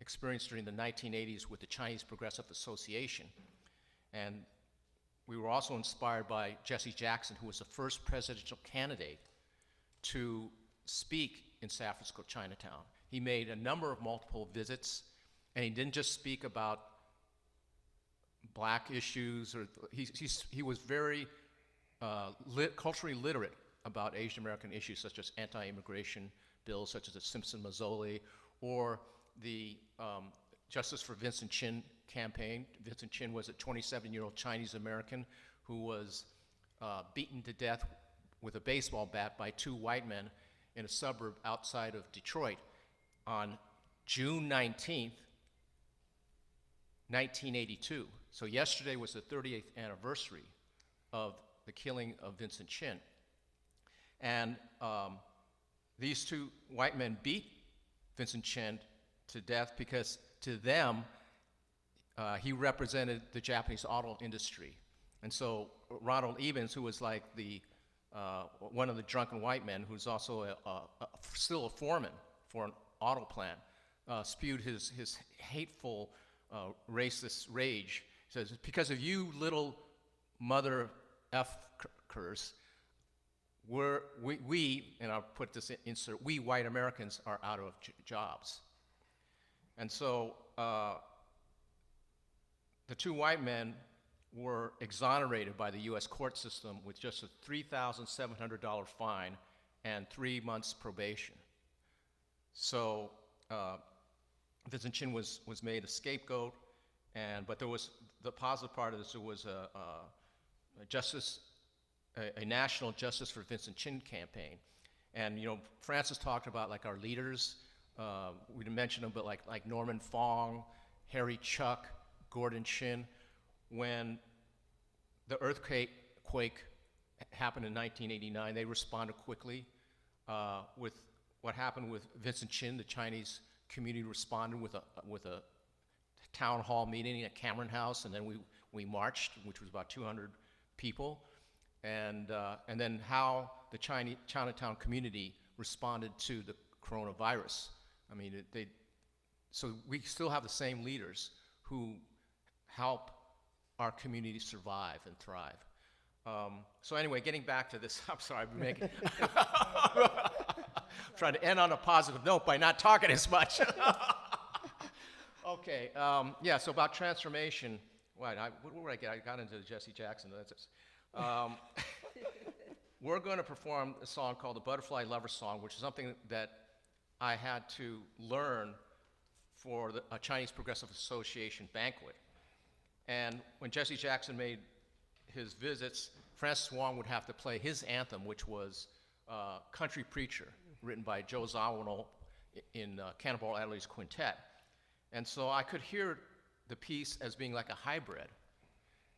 E: experience during the 1980s with the Chinese Progressive Association. And we were also inspired by Jesse Jackson, who was the first presidential candidate to speak in San Francisco Chinatown. He made a number of multiple visits, and he didn't just speak about black issues, or he was very culturally literate about Asian American issues such as anti-immigration bills such as the Simpson-Mazzoli or the Justice for Vincent Chin campaign. Vincent Chin was a 27-year-old Chinese American who was beaten to death with a baseball bat by two white men in a suburb outside of Detroit on June 19th, 1982. So yesterday was the 30th anniversary of the killing of Vincent Chin. And these two white men beat Vincent Chin to death because to them, he represented the Japanese auto industry. And so Ronald Evans, who was like one of the drunken white men, who's also still a foreman for an auto plant, spewed his hateful racist rage. He says, because of you little mother F-kers, we, and I'll put this insert, we white Americans are out of jobs. And so the two white men were exonerated by the US court system with just a $3,700 fine and 3 months probation. So Vincent Chin was made a scapegoat, but there was, the positive part of this, there was a national Justice for Vincent Chin campaign. And you know, Francis talked about like our leaders, we didn't mention them, but like Norman Fong, Harry Chuck, Gordon Chin. When the earthquake happened in 1989, they responded quickly. With what happened with Vincent Chin, the Chinese community responded with a town hall meeting at Cameron House, and then we marched, which was about 200 people. And then how the Chinatown community responded to the coronavirus. I mean, so we still have the same leaders who help our community survive and thrive. So anyway, getting back to this, I'm sorry, I'm making, trying to end on a positive note by not talking as much. Okay, yeah, so about transformation, what did I get? I got into Jesse Jackson, that's it. We're going to perform a song called the Butterfly Lover Song, which is something that I had to learn for a Chinese Progressive Association banquet. And when Jesse Jackson made his visits, Francis Wong would have to play his anthem, which was Country Preacher, written by Joe Zawinul in Cannonball Adderley's quintet. And so I could hear the piece as being like a hybrid.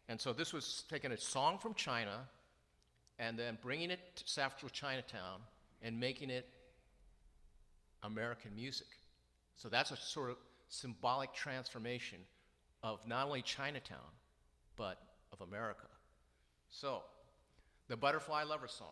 E: And so this was taking a song from China and then bringing it to South Chinatown and making it American music. So that's a sort of symbolic transformation of not only Chinatown, but of America. So, the Butterfly Lover Song.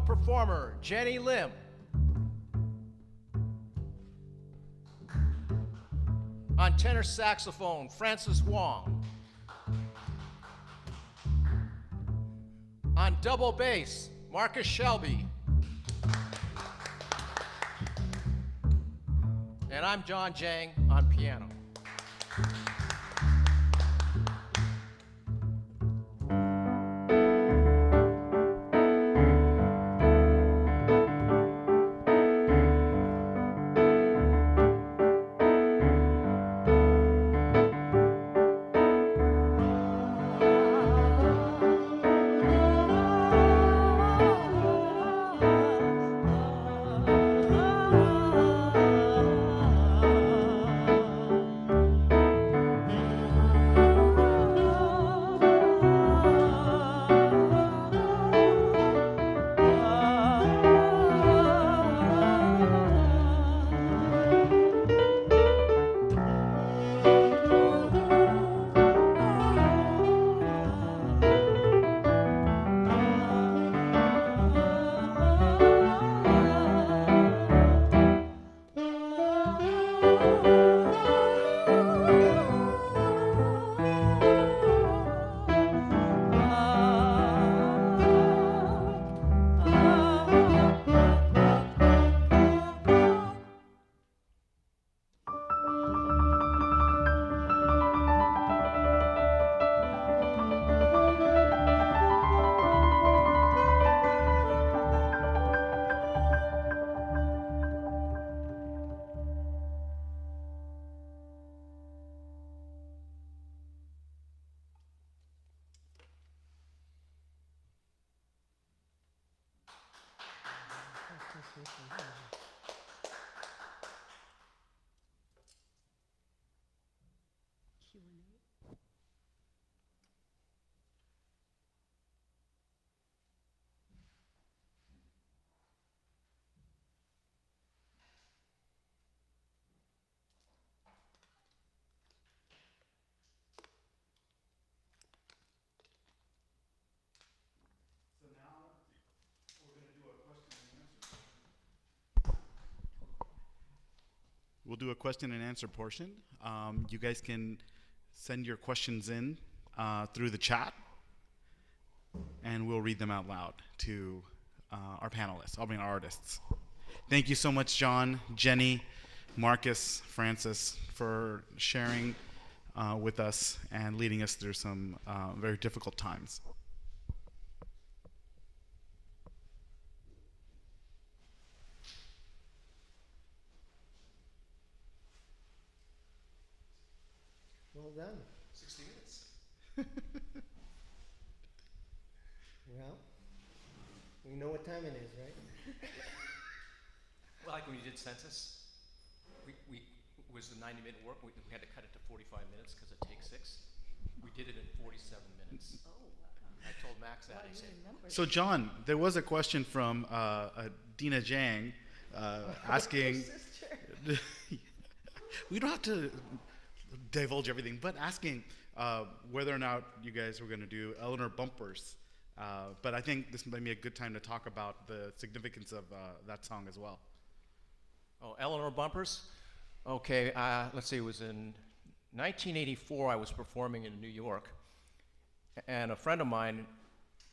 E: Performer, Genny Lim. On tenor saxophone, Francis Wong. On double bass, Marcus Shelby. And I'm Jon Jang on piano.
C: we'll do a question and answer portion. You guys can send your questions in through the chat, and we'll read them out loud to our panelists, our artists. Thank you so much, John, Jenny, Marcus, Francis, for sharing with us and leading us through some very difficult times.
F: Well done.
E: 60 minutes.
F: Well, we know what time it is, right?
E: Well, like when you did census, we was the 90-minute work. We had to cut it to 45 minutes because it takes 6. We did it in 47 minutes. Oh, wow. I told Max that. He said,
C: so, John, there was a question from Dina Jiang asking. We don't have to divulge everything, but asking whether or not you guys were going to do Eleanor bumpers. But I think this might be a good time to talk about the significance of that song as well.
E: oh, Eleanor bumpers? Okay, let's see, it was in 1984 I was performing in New York, and a friend of mine,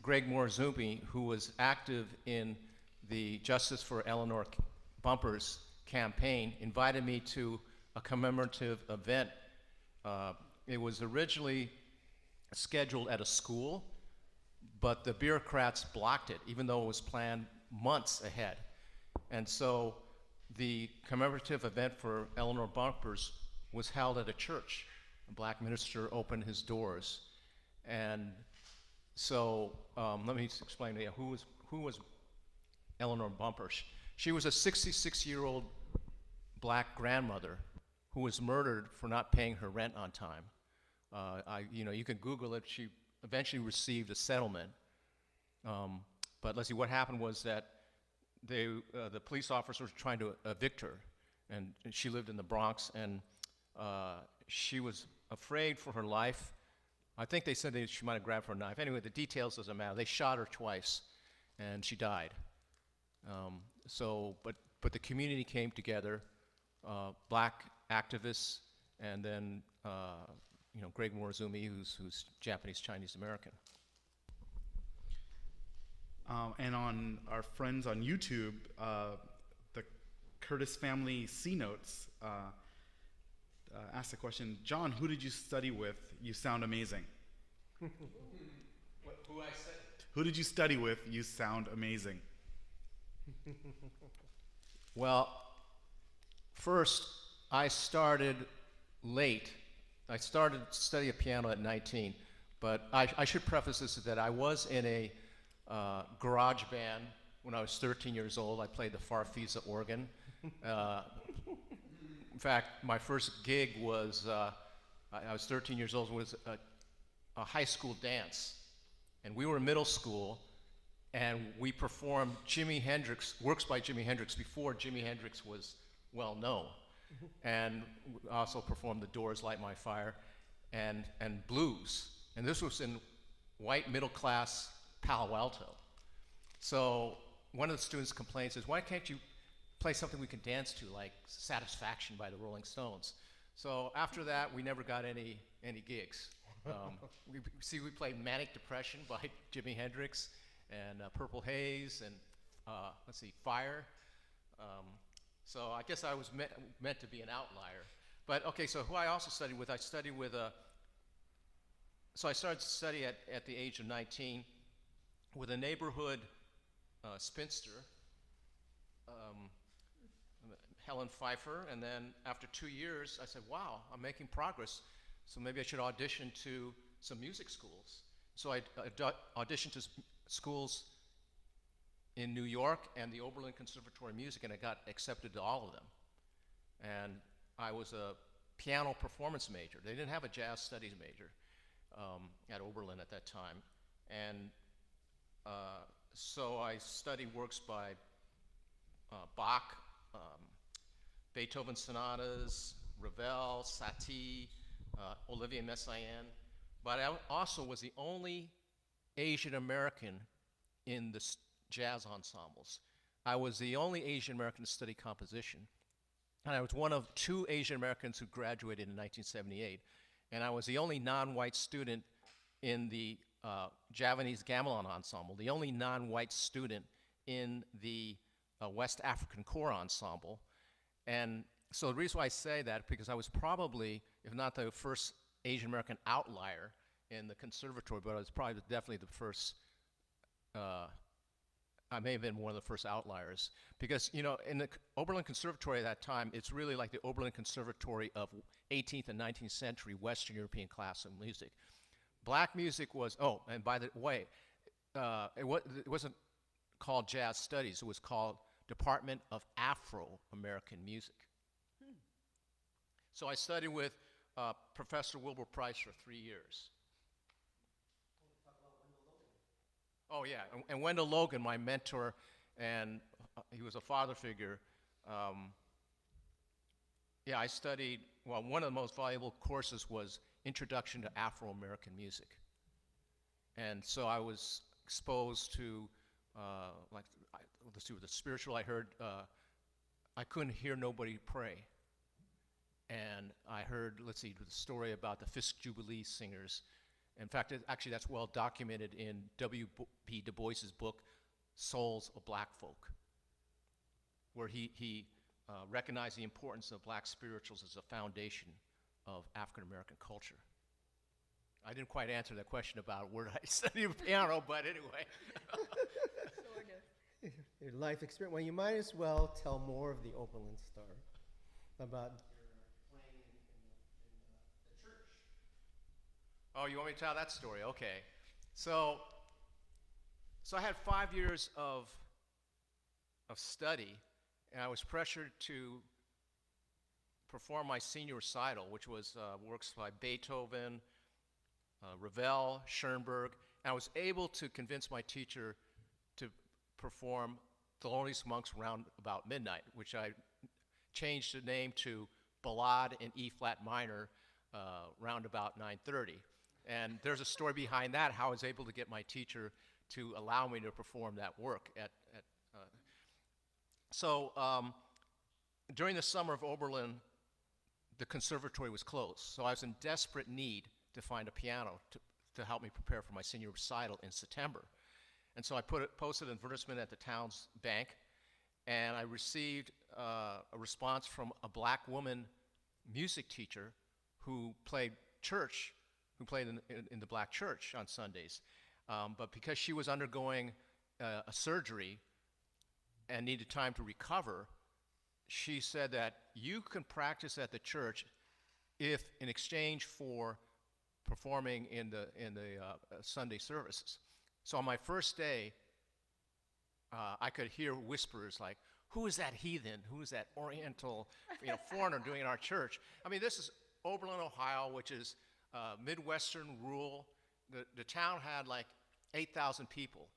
E: Greg Morizumi, who was active in the Justice for Eleanor Bumpers campaign, invited me to a commemorative event. It was originally scheduled at a school, but the bureaucrats blocked it, even though it was planned months ahead. And so the commemorative event for Eleanor Bumpers was held at a church. A black minister opened his doors. And so let me explain to you, who was Eleanor Bumpers? She was a 66-year-old black grandmother who was murdered for not paying her rent on time. You can Google it. She eventually received a settlement. But let's see, what happened was that the police officers were trying to evict her, and she lived in the Bronx, and she was afraid for her life. I think they said she might have grabbed her knife. Anyway, the details doesn't matter. They shot her twice, and she died. But the community came together, black activists, and then Greg Morizumi, who's Japanese Chinese American.
C: And on our friends on YouTube, the Curtis family C Notes asked the question, John, who did you study with? You sound amazing.
E: Who I studied?
C: Who did you study with? You sound amazing.
E: Well, first, I started late. I started studying piano at 19, but I should preface this that I was in a garage band when I was 13 years old. I played the Farfisa organ. In fact, my first gig was, I was 13 years old, was a high school dance. And we were in middle school, and we performed works by Jimi Hendrix before Jimi Hendrix was well known. And we also performed The Doors' Light My Fire and blues. And this was in white middle class Palo Alto. So one of the students' complaints is, why can't you play something we can dance to, like Satisfaction by the Rolling Stones? So after that, we never got any gigs. We played Manic Depression by Jimi Hendrix, and Purple Haze, and Fire. So I guess I was meant to be an outlier. But okay, so who I also studied with, I started to study at the age of 19 with a neighborhood spinster, Helen Pfeiffer, and then after 2 years, I said, wow, I'm making progress, so maybe I should audition to some music schools. So I auditioned to schools in New York and the Oberlin Conservatory of Music, and I got accepted to all of them. And I was a piano performance major. They didn't have a jazz studies major at Oberlin at that time. And so I studied works by Bach, Beethoven sonatas, Ravel, Satie, Olivier Messiaen. But I also was the only Asian American in the jazz ensembles. I was the only Asian American to study composition. And I was one of 2 Asian Americans who graduated in 1978. And I was the only non-white student in the Javanese gamelan ensemble, the only non-white student in the West African Corps ensemble. And so the reason why I say that, because I was probably, if not the first Asian American outlier in the conservatory, but I was probably definitely the first, I may have been one of the first outliers. Because, you know, in the Oberlin Conservatory at that time, it's really like the Oberlin Conservatory of 18th and 19th century Western European classical music. Black music was, oh, and by the way, it wasn't called Jazz Studies, it was called Department of Afro-American Music. So I studied with Professor Wilbur Price for 3 years. Oh yeah, and Wendell Logan, my mentor, and he was a father figure. Yeah, I studied, well, one of the most valuable courses was Introduction to Afro-American Music. And so I was exposed to, let's see, with the spiritual, I heard, I couldn't hear nobody pray. And I heard, let's see, the story about the Fisk Jubilee singers. In fact, actually that's well documented in W.P. Du Bois's book, Souls of Black Folk, where he recognized the importance of black spirituals as a foundation of African American culture. I didn't quite answer that question about where I studied piano, but anyway.
F: Sort of. Your life experience. Well, you might as well tell more of the Oberlin story about playing in the church.
E: Oh, you want me to tell that story? Okay. So I had 5 years of study, and I was pressured to perform my senior recital, which was works by Beethoven, Ravel, Schoenberg, and I was able to convince my teacher to perform Thelonious Monk's Round About Midnight, which I changed the name to Ballade in E-flat minor, Round About 9:30. And there's a story behind that, how I was able to get my teacher to allow me to perform that work. During the summer of Oberlin, the conservatory was closed, so I was in desperate need to find a piano to help me prepare for my senior recital in September. And so I posted an advertisement at the town's bank, and I received a response from a black woman music teacher who played church, who played in the black church on Sundays. But because she was undergoing a surgery and needed time to recover, she said that you can practice at the church if in exchange for performing in the Sunday services. So on my first day, I could hear whispers like, "Who is that heathen? Who is that Oriental, foreigner doing in our church?" I mean, this is Oberlin, Ohio, which is Midwestern rural. The town had like 8,000 people,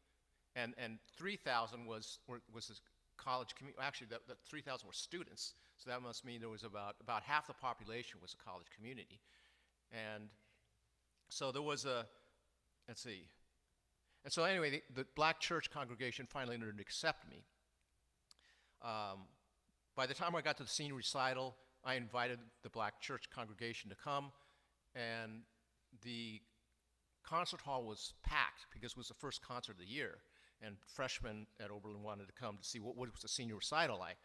E: and 3,000 was this college community. Actually, the 3,000 were students, so that must mean there was about half the population was a college community. And so there was let's see. And so anyway, the black church congregation finally learned to accept me. By the time I got to the senior recital, I invited the black church congregation to come, and the concert hall was packed because it was the first concert of the year, and freshmen at Oberlin wanted to come to see what was the senior recital like.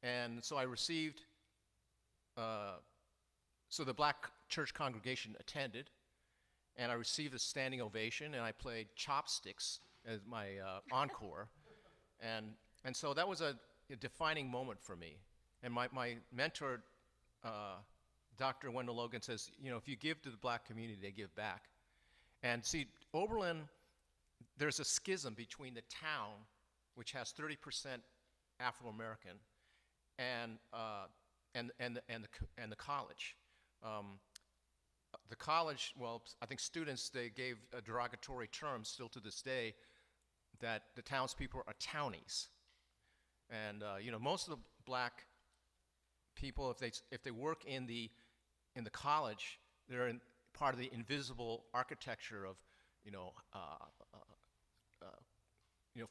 E: And so I received, so the black church congregation attended, and I received a standing ovation, and I played Chopsticks as my encore. And so that was a defining moment for me. And my mentor, Dr. Wendell Logan, says, if you give to the black community, they give back. And see, Oberlin, there's a schism between the town, which has 30% Afro-American, and the college. The college, well, I think students, they gave a derogatory term still to this day that the townspeople are townies. And most of the black people, if they work in the college, they're part of the invisible architecture of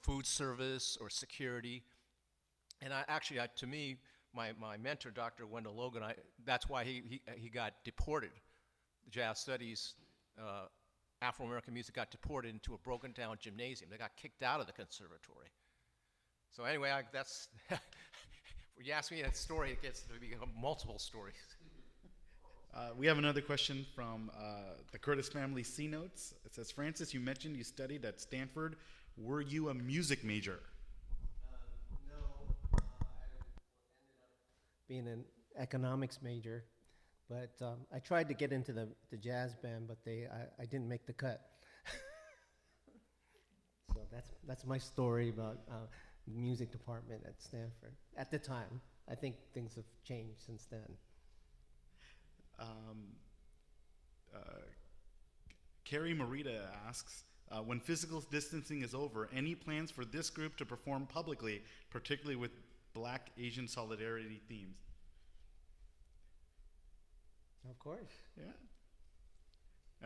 E: food service or security. And to me, my mentor, Dr. Wendell Logan, that's why he got deported. The jazz studies, Afro-American music got deported into a broken down gymnasium. They got kicked out of the conservatory. So anyway, that's, when you ask me that story, it gets to be multiple stories.
C: We have another question from the Curtis family C notes. It says, Francis, you mentioned you studied at Stanford. Were you a music major?
F: No, I ended up being an economics major, but I tried to get into the jazz band, but I didn't make the cut. So that's my story about the music department at Stanford at the time. I think things have changed since then.
C: Carrie Marita asks, when physical distancing is over, any plans for this group to perform publicly, particularly with Black Asian solidarity themes?
F: Of course.
C: Yeah.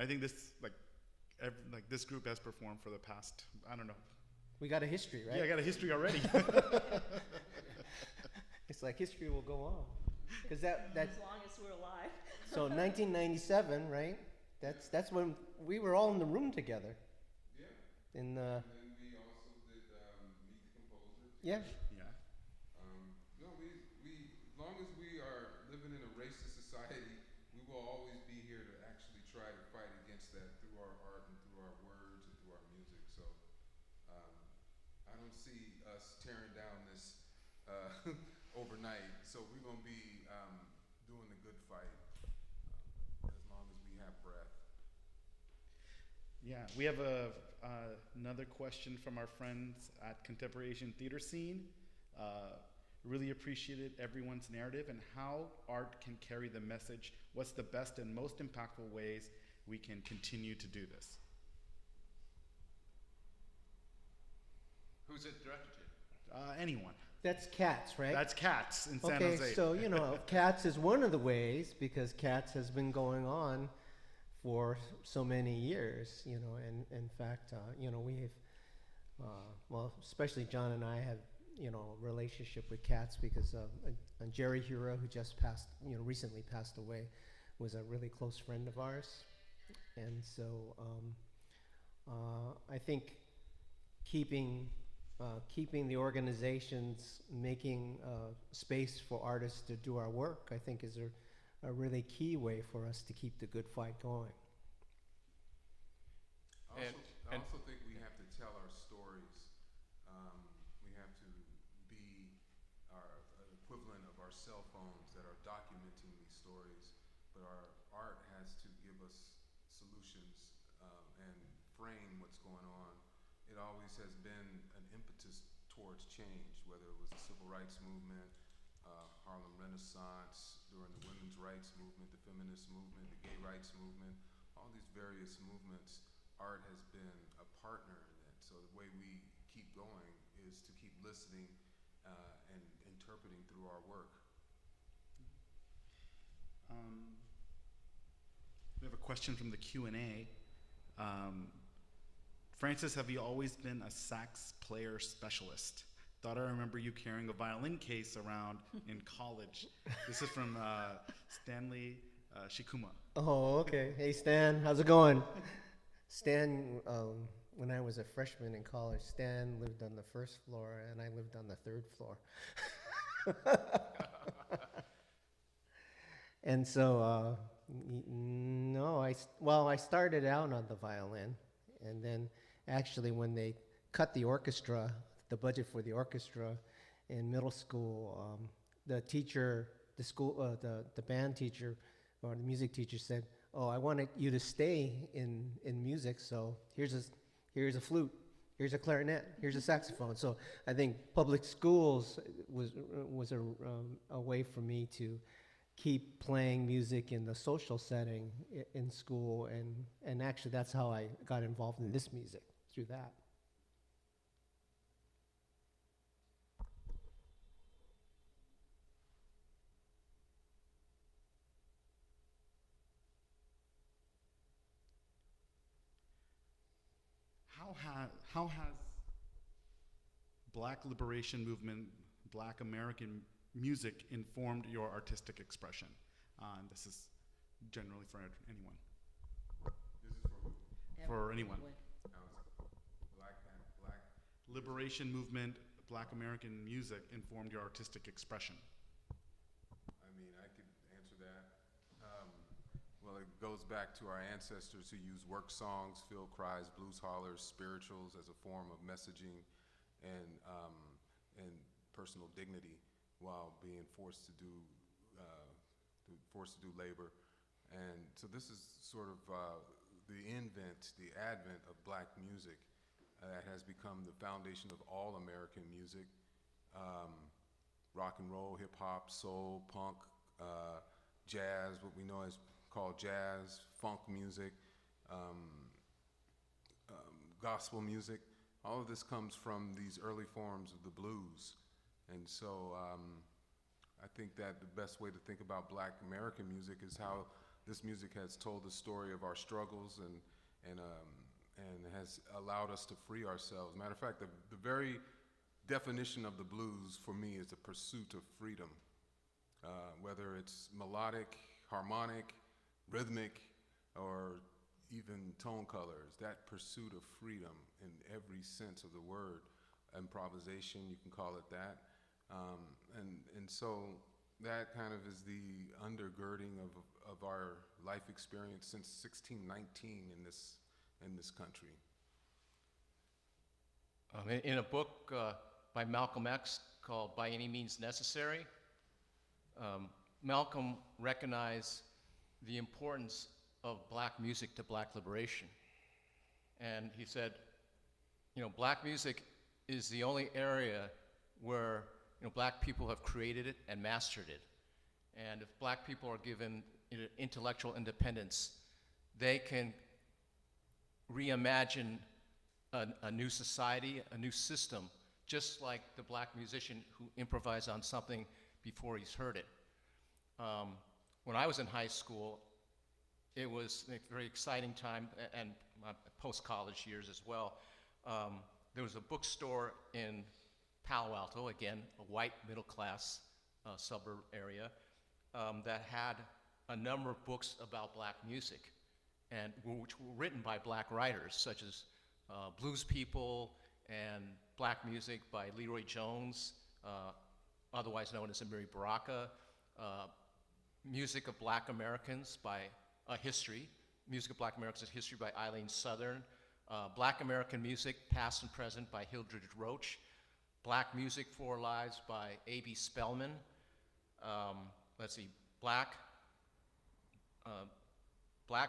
C: I think this, like this group has performed for the past, I don't know.
F: We got a history, right?
C: Yeah, I got a history already.
F: It's like history will go on. Because that
J: as long as we're alive.
F: So 1997, right? That's when we were all in the room together.
G: Yeah.
F: In
G: And then we also did Meet the Composer.
F: yeah.
C: Yeah.
G: No, we as long as we are living in a racist society, we will always be here to actually try to fight against that through our art and through our words and through our music. So I don't see us tearing down this overnight. So we're gonna be doing the good fight as long as we have breath.
C: Yeah, we have another question from our friends at Contemporary Asian Theater Scene. Really appreciated everyone's narrative and how art can carry the message. What's the best and most impactful ways we can continue to do this?
E: Who's it directed to?
C: Anyone.
F: That's Cats, right?
C: That's Cats in San
F: okay,
C: Jose.
F: so Cats is one of the ways because Cats has been going on for so many years, and in fact, we have, well, especially John and I have, a relationship with Cats because Jerry Hura, who just passed, recently passed away, was a really close friend of ours, and so I think keeping the organizations, making space for artists to do our work, I think is a really key way for us to keep the good fight going.
G: I also think we have to tell our stories. We have to be an equivalent of our cell phones that are documenting these stories, but our art has to give us solutions and frame what's going on. It always has been an impetus towards change, whether it was the civil rights movement, Harlem Renaissance, during the women's rights movement, the feminist movement, the gay rights movement, all these various movements, art has been a partner in it. So the way we keep going is to keep listening and interpreting through our work.
C: We have a question from the Q&A. Francis, have you always been a sax player specialist? Thought I remember you carrying a violin case around in college. This is from Stanley Shikuma.
F: Oh, okay. Hey, Stan, how's it going? Stan, when I was a freshman in college, Stan lived on the first floor and I lived on the third floor. And so, I started out on the violin, and then actually when they cut the orchestra, the budget for the orchestra in middle school, the band teacher or the music teacher said, "Oh, I wanted you to stay in music, so here's a flute, here's a clarinet, here's a saxophone." So I think public schools was a way for me to keep playing music in the social setting in school, and actually that's how I got involved in this music, through that.
C: How has Black liberation movement, Black American music informed your artistic expression? And this is generally for anyone.
G: This is for who?
C: For anyone.
G: Black.
C: Liberation movement, Black American music informed your artistic expression.
G: I mean, I could answer that. Well, it goes back to our ancestors who used work songs, field cries, blues hollers, spirituals as a form of messaging and personal dignity while being forced to do labor. And so this is sort of the advent of Black music that has become the foundation of all American music. Rock and roll, hip hop, soul, punk, jazz, what we know as called jazz, funk music, gospel music. All of this comes from these early forms of the blues. And so I think that the best way to think about Black American music is how this music has told the story of our struggles and has allowed us to free ourselves. Matter of fact, the very definition of the blues for me is the pursuit of freedom. Whether it's melodic, harmonic, rhythmic, or even tone colors, that pursuit of freedom in every sense of the word. Improvisation, you can call it that. And so that kind of is the undergirding of our life experience since 1619 in this country.
E: In a book by Malcolm X called By Any Means Necessary, Malcolm recognized the importance of Black music to Black liberation. And he said, Black music is the only area where Black people have created it and mastered it. And if Black people are given intellectual independence, they can reimagine a new society, a new system, just like the Black musician who improvised on something before he's heard it. When I was in high school, it was a very exciting time, and my post-college years as well. There was a bookstore in Palo Alto, again, a white middle-class suburb area, that had a number of books about Black music, and which were written by Black writers, such as Blues People and Black Music by Leroy Jones, otherwise known as Amiri Baraka, Music of Black Americans by History, Music of Black Americans History by Eileen Southern, Black American Music, Past and Present by Hildred Roach, Black Music for Lives by A.B. Spellman, let's see, Black,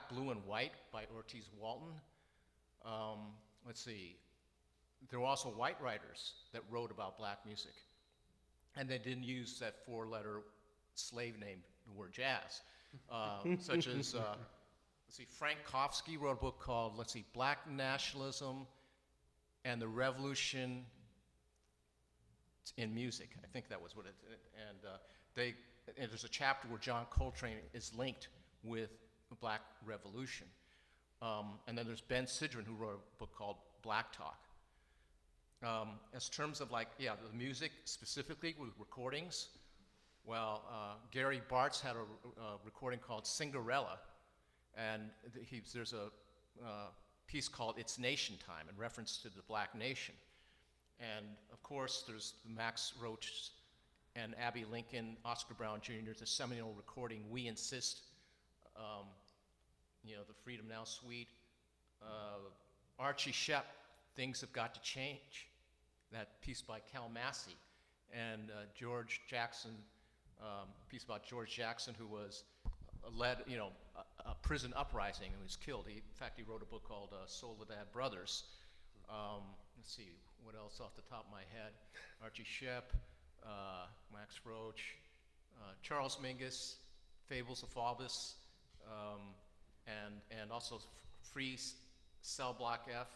E: Blue and White by Ortiz Walton. Let's see, there were also white writers that wrote about Black music, and they didn't use that four-letter slave name, the word jazz, such as, let's see, Frank Kofsky wrote a book called, let's see, Black Nationalism and the Revolution in Music. I think that was what it, and there's a chapter where John Coltrane is linked with the Black Revolution. And then there's Ben Sidran, who wrote a book called Black Talk. As terms of the music specifically with recordings, well, Gary Bartz had a recording called Cinderella, and there's a piece called It's Nation Time in reference to the Black nation. And of course, there's Max Roach and Abby Lincoln, Oscar Brown Jr., the seminal recording, We Insist, the Freedom Now Suite. Archie Shepp, Things Have Got to Change, that piece by Cal Massey. And George Jackson, piece about George Jackson, who was led, a prison uprising and was killed. In fact, he wrote a book called Soledad Brothers. Let's see, what else off the top of my head? Archie Shepp, Max Roach, Charles Mingus, Fables of Faubus, and also Free Cell Block F,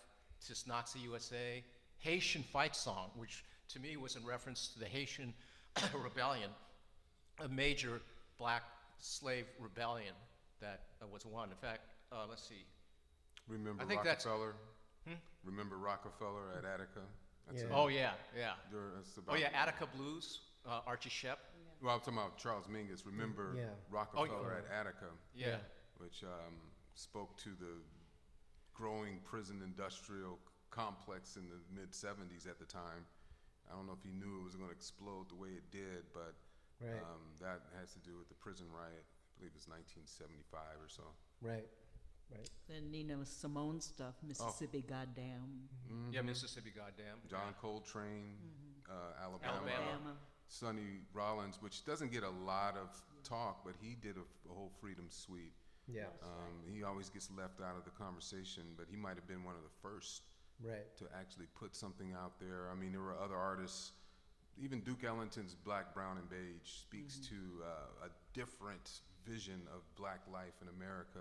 E: Tis Nazi USA, Haitian Fight Song, which to me was in reference to the Haitian rebellion, a major Black slave rebellion that was won. In fact, let's see.
G: Remember Rockefeller? Remember Rockefeller at Attica?
F: Yeah.
E: Oh, yeah.
G: It's about
E: Attica Blues, Archie Shepp.
G: Well, I'm talking about Charles Mingus. Remember
F: Yeah.
G: Rockefeller at Attica,
E: Yeah.
G: which spoke to the growing prison industrial complex in the mid-'70s at the time. I don't know if he knew it was going to explode the way it did, but
F: Right.
G: that has to do with the prison riot. I believe it's 1975 or so.
F: Right. Right.
D: Then Nina Simone stuff, Mississippi Goddamn.
E: Yeah, Mississippi Goddamn.
G: John Coltrane, Alabama.
D: Alabama.
G: Sonny Rollins, which doesn't get a lot of talk, but he did a whole Freedom Suite.
F: Yeah.
G: He always gets left out of the conversation, but he might have been one of the first
F: Right.
G: to actually put something out there. I mean, there were other artists. Even Duke Ellington's Black, Brown, and Beige speaks to a different vision of black life in America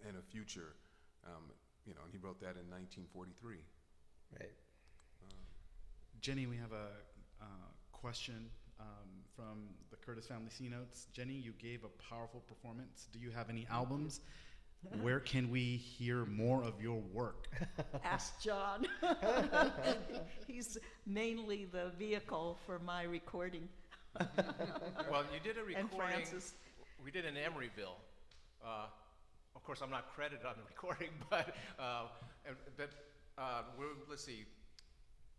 G: and a future. You know, and he wrote that in 1943.
F: Right.
C: Genny, we have a question from the Curtis Family C Notes. Genny, you gave a powerful performance. Do you have any albums? Where can we hear more of your work?
D: Ask John. He's mainly the vehicle for my recording.
E: Well, you did a
D: And
E: recording.
D: Francis.
E: We did in Emeryville. Of course, I'm not credited on the recording, but let's see.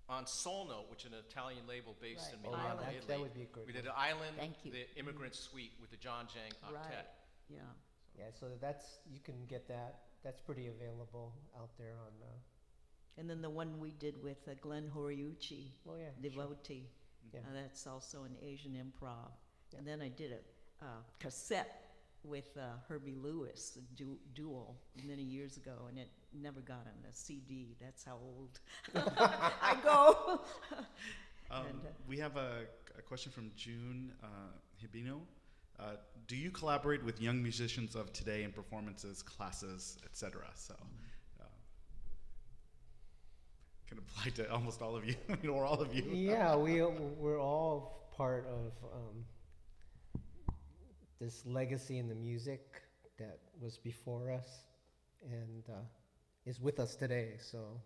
E: On Solno, which is an Italian label based in
D: Right.
E: Milan,
D: Island.
E: Italy.
F: That would be a great
E: We did
F: one.
E: an Island,
D: Thank you.
E: the Immigrant Suite with the Jon Jang Octet.
D: Right. Yeah.
F: Yeah. So that's, you can get that. That's pretty available out there on.
D: And then the one we did with Glenn Horiuchi,
F: Oh yeah.
D: Devotee.
F: Yeah.
D: That's also an Asian improv. And then I did a cassette with Herbie Lewis, a duel, many years ago, and it never got on a CD. That's how old I go.
C: We have a question from June Hibino. Do you collaborate with young musicians of today in performances, classes, etc.? So, can apply to almost all of you, or all of you.
F: Yeah, we're all part of this legacy in the music that was before us and is with us today. So,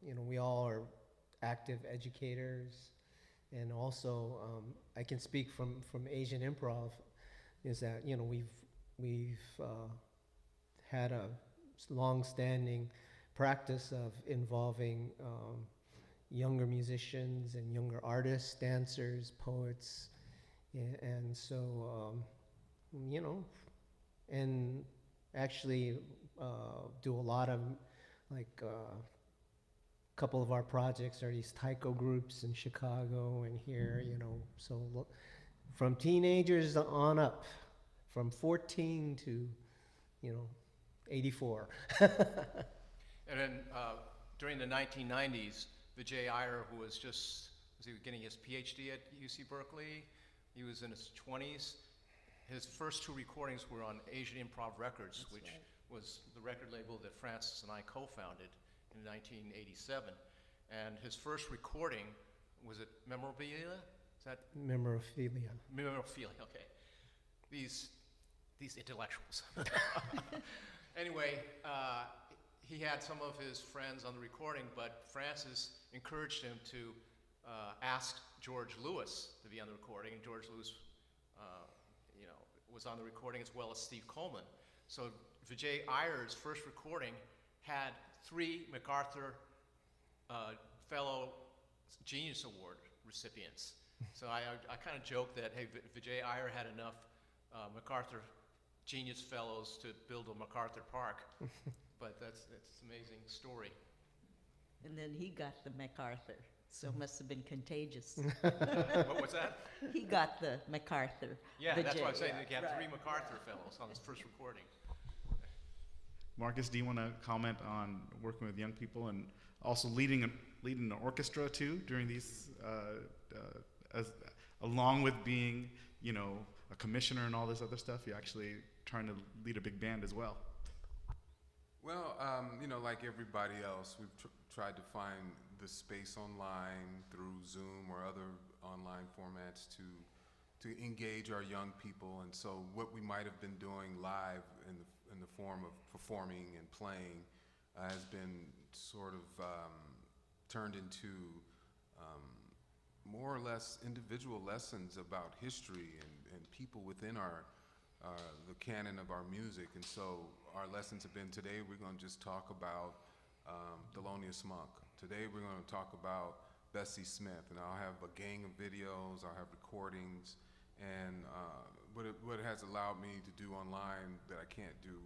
F: you know, we all are active educators, and also I can speak from Asian improv, is that, you know, we've had a long-standing practice of involving younger musicians and younger artists, dancers, poets, and so, you know, and actually do a lot of, like, a couple of our projects are these taiko groups in Chicago and here, you know, so from teenagers on up, from 14 to, you know, 84.
E: And then during the 1990s, Vijay Iyer, who was getting his PhD at UC Berkeley, he was in his 20s. His first two recordings were on Asian Improv Records, which was the record label that Francis and I co-founded in 1987. And his first recording was at Memorabilia? Is that?
F: Memorabilia.
E: Memorabilia, okay. These intellectuals. Anyway, he had some of his friends on the recording, but Francis encouraged him to ask George Lewis to be on the recording, and George Lewis, you know, was on the recording as well as Steve Coleman. So Vijay Iyer's first recording had 3 MacArthur Fellow Genius Award recipients. So I kind of joked that, hey, Vijay Iyer had enough MacArthur Genius Fellows to build a MacArthur Park. But that's an amazing story.
D: And then he got the MacArthur, so it must have been contagious.
E: What was that?
D: He got the MacArthur.
E: Yeah, that's what I'm saying.
D: Yeah,
E: He had 3
D: right.
E: MacArthur Fellows on his first recording.
C: Marcus, do you want to comment on working with young people and also leading an orchestra too during these, along with being, you know, a commissioner and all this other stuff? You're actually trying to lead a big band as well.
G: Well, you know, like everybody else, we've tried to find the space online through Zoom or other online formats to engage our young people. And so what we might have been doing live in the form of performing and playing has been sort of turned into more or less individual lessons about history and people within the canon of our music. And so our lessons have been, today we're going to just talk about Thelonious Monk. Today we're going to talk about Bessie Smith, and I'll have a gang of videos, I'll have recordings, and what it has allowed me to do online that I can't do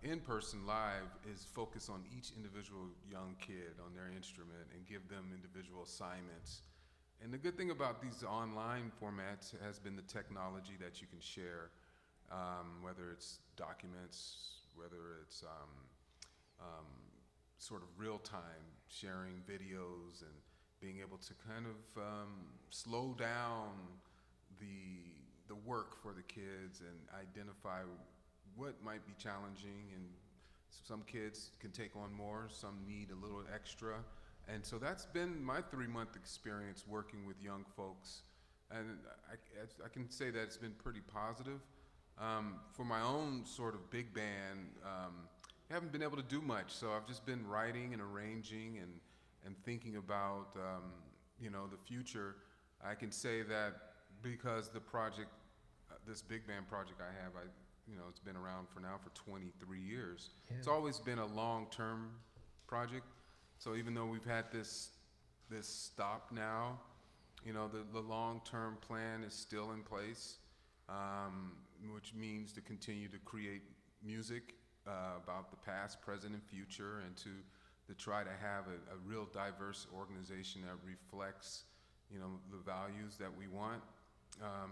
G: in person live is focus on each individual young kid on their instrument and give them individual assignments. And the good thing about these online formats has been the technology that you can share, whether it's documents, whether it's sort of real-time sharing videos and being able to kind of slow down the work for the kids and identify what might be challenging. And some kids can take on more, some need a little extra. And so that's been my 3-month experience working with young folks. And I can say that it's been pretty positive. For my own sort of big band, I haven't been able to do much, so I've just been writing and arranging and thinking about the future. I can say that because the project, this big band project I have, it's been around for 23 years. Yeah. It's always been a long-term project. So even though we've had this stop now, the long-term plan is still in place, which means to continue to create music about the past, present, and future, and to try to have a real diverse organization that reflects, the values that we want.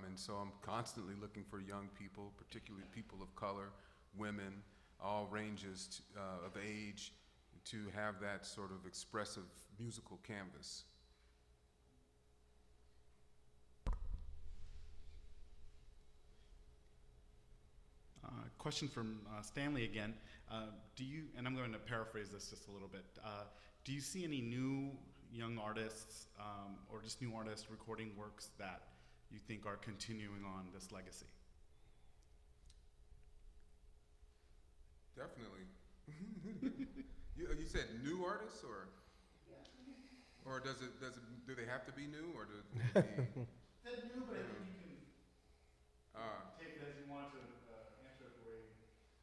G: And so I'm constantly looking for young people, particularly people of color, women, all ranges of age, to have that sort of expressive musical canvas.
C: Question from Stanley again. Do you, and I'm going to paraphrase this just a little bit, do you see any new young artists or just new artists recording works that you think are continuing on this legacy?
G: Definitely. You said new artists, or do they have to be new, or do they be?
C: They're new, but I think you can take it as you want to, answer it the way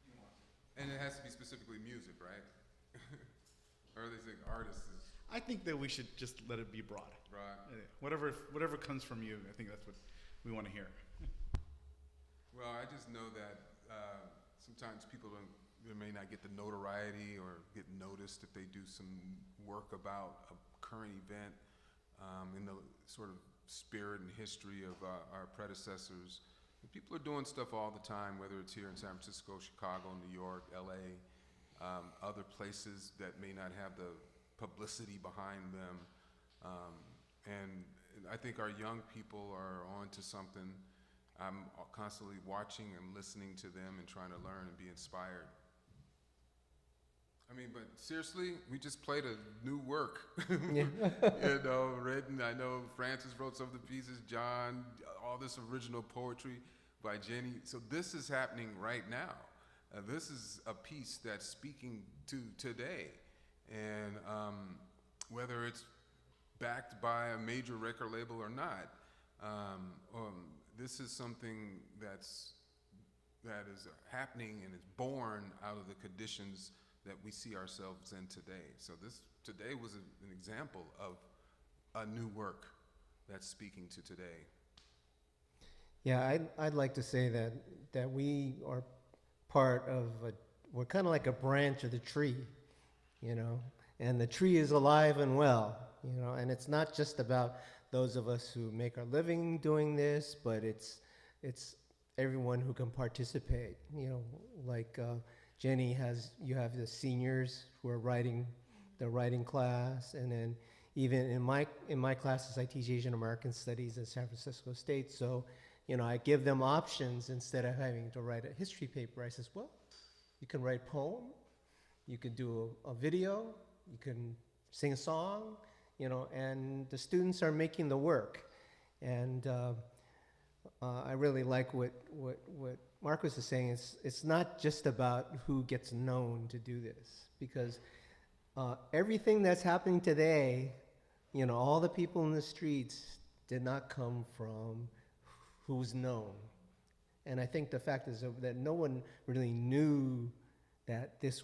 C: you want to.
G: And it has to be specifically music, right? Or they think artists is.
C: I think that we should just let it be broad.
G: Right.
C: Whatever comes from you, I think that's what we want to hear.
G: Well, I just know that sometimes people may not get the notoriety or get noticed if they do some work about a current event in the sort of spirit and history of our predecessors. And people are doing stuff all the time, whether it's here in San Francisco, Chicago, New York, LA, other places that may not have the publicity behind them. And I think our young people are onto something. I'm constantly watching and listening to them and trying to learn and be inspired. I mean, but seriously, we just played a new work. Yeah. Written. I know Francis wrote some of the pieces, John, all this original poetry by Genny. So this is happening right now. This is a piece that's speaking to today. And whether it's backed by a major record label or not, this is something that is happening and is born out of the conditions that we see ourselves in today. So this today was an example of a new work that's speaking to today.
F: Yeah, I'd like to say that we are part of we're kind of like a branch of the tree, and the tree is alive and well, and it's not just about those of us who make our living doing this, but it's everyone who can participate, like Genny you have the seniors who are writing the writing class, and then even in my classes, I teach Asian American Studies at San Francisco State, so I give them options instead of having to write a history paper. I says, well, you can write a poem, you can do a video, you can sing a song, and the students are making the work. And I really like what Marcus is saying. It's not just about who gets known to do this, because everything that's happening today You know, all the people in the streets did not come from who's known. And I think the fact is that no one really knew that this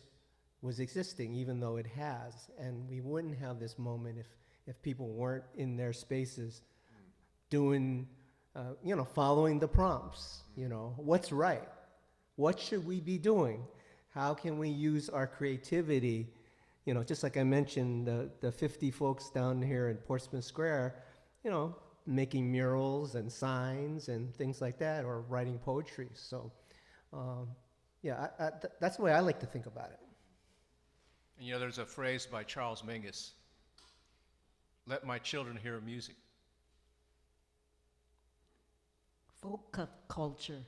F: was existing, even though it has. And we wouldn't have this moment if people weren't in their spaces doing, you know, following the prompts, you know, what's right? What should we be doing? How can we use our creativity? You know, just like I mentioned, the 50 folks down here in Portsmouth Square, you know, making murals and signs and things like that, or writing poetry. So, yeah, that's the way I like to think about it.
E: And you know, there's a phrase by Charles Mingus, "Let my children hear music."
J: Folk culture,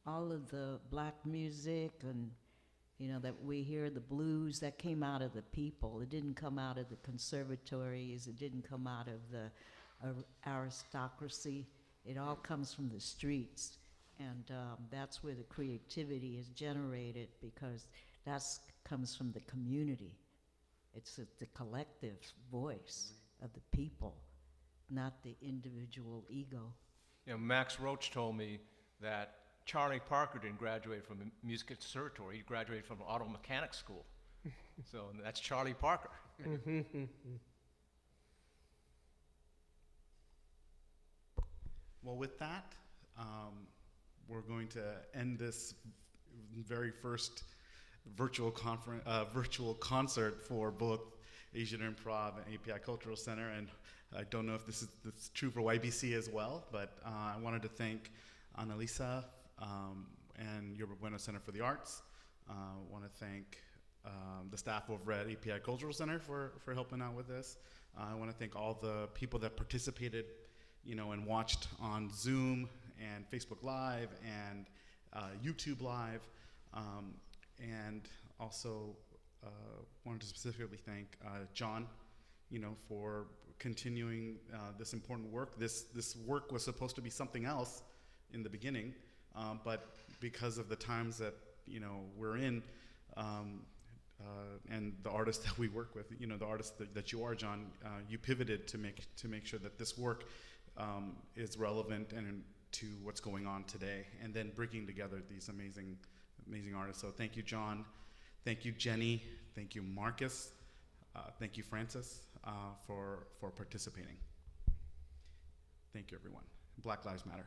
J: all of the black music, and you know that we hear, the blues, that came out of the people. It didn't come out of the conservatories. It didn't come out of the aristocracy. It all comes from the streets, and that's where the creativity is generated, because that comes from the community. It's the collective voice of the people, not the individual ego.
E: You know, Max Roach told me that Charlie Parker didn't graduate from a music conservatory. He graduated from an auto mechanic school. So that's Charlie Parker.
C: Well, with that, we're going to end this very first virtual concert for both Asian Improv and API Cultural Center. And I don't know if this is true for YBC as well, but I wanted to thank Annalisa and Yerba Buena Center for the Arts. I want to thank the staff over at API Cultural Center for helping out with this. I want to thank all the people that participated, you know, and watched on Zoom and Facebook Live and YouTube Live, and also wanted to specifically thank Jon, you know, for continuing this important work. This work was supposed to be something else in the beginning, but because of the times that, you know, we're in, and the artists that we work with, you know, the artists that you are, Jon, you pivoted to make sure that this work is relevant and to what's going on today, and then bringing together these amazing artists. So thank you, Jon. Thank you, Genny. Thank you, Marcus. Thank you, Francis, for participating. Thank you, everyone. Black Lives Matter.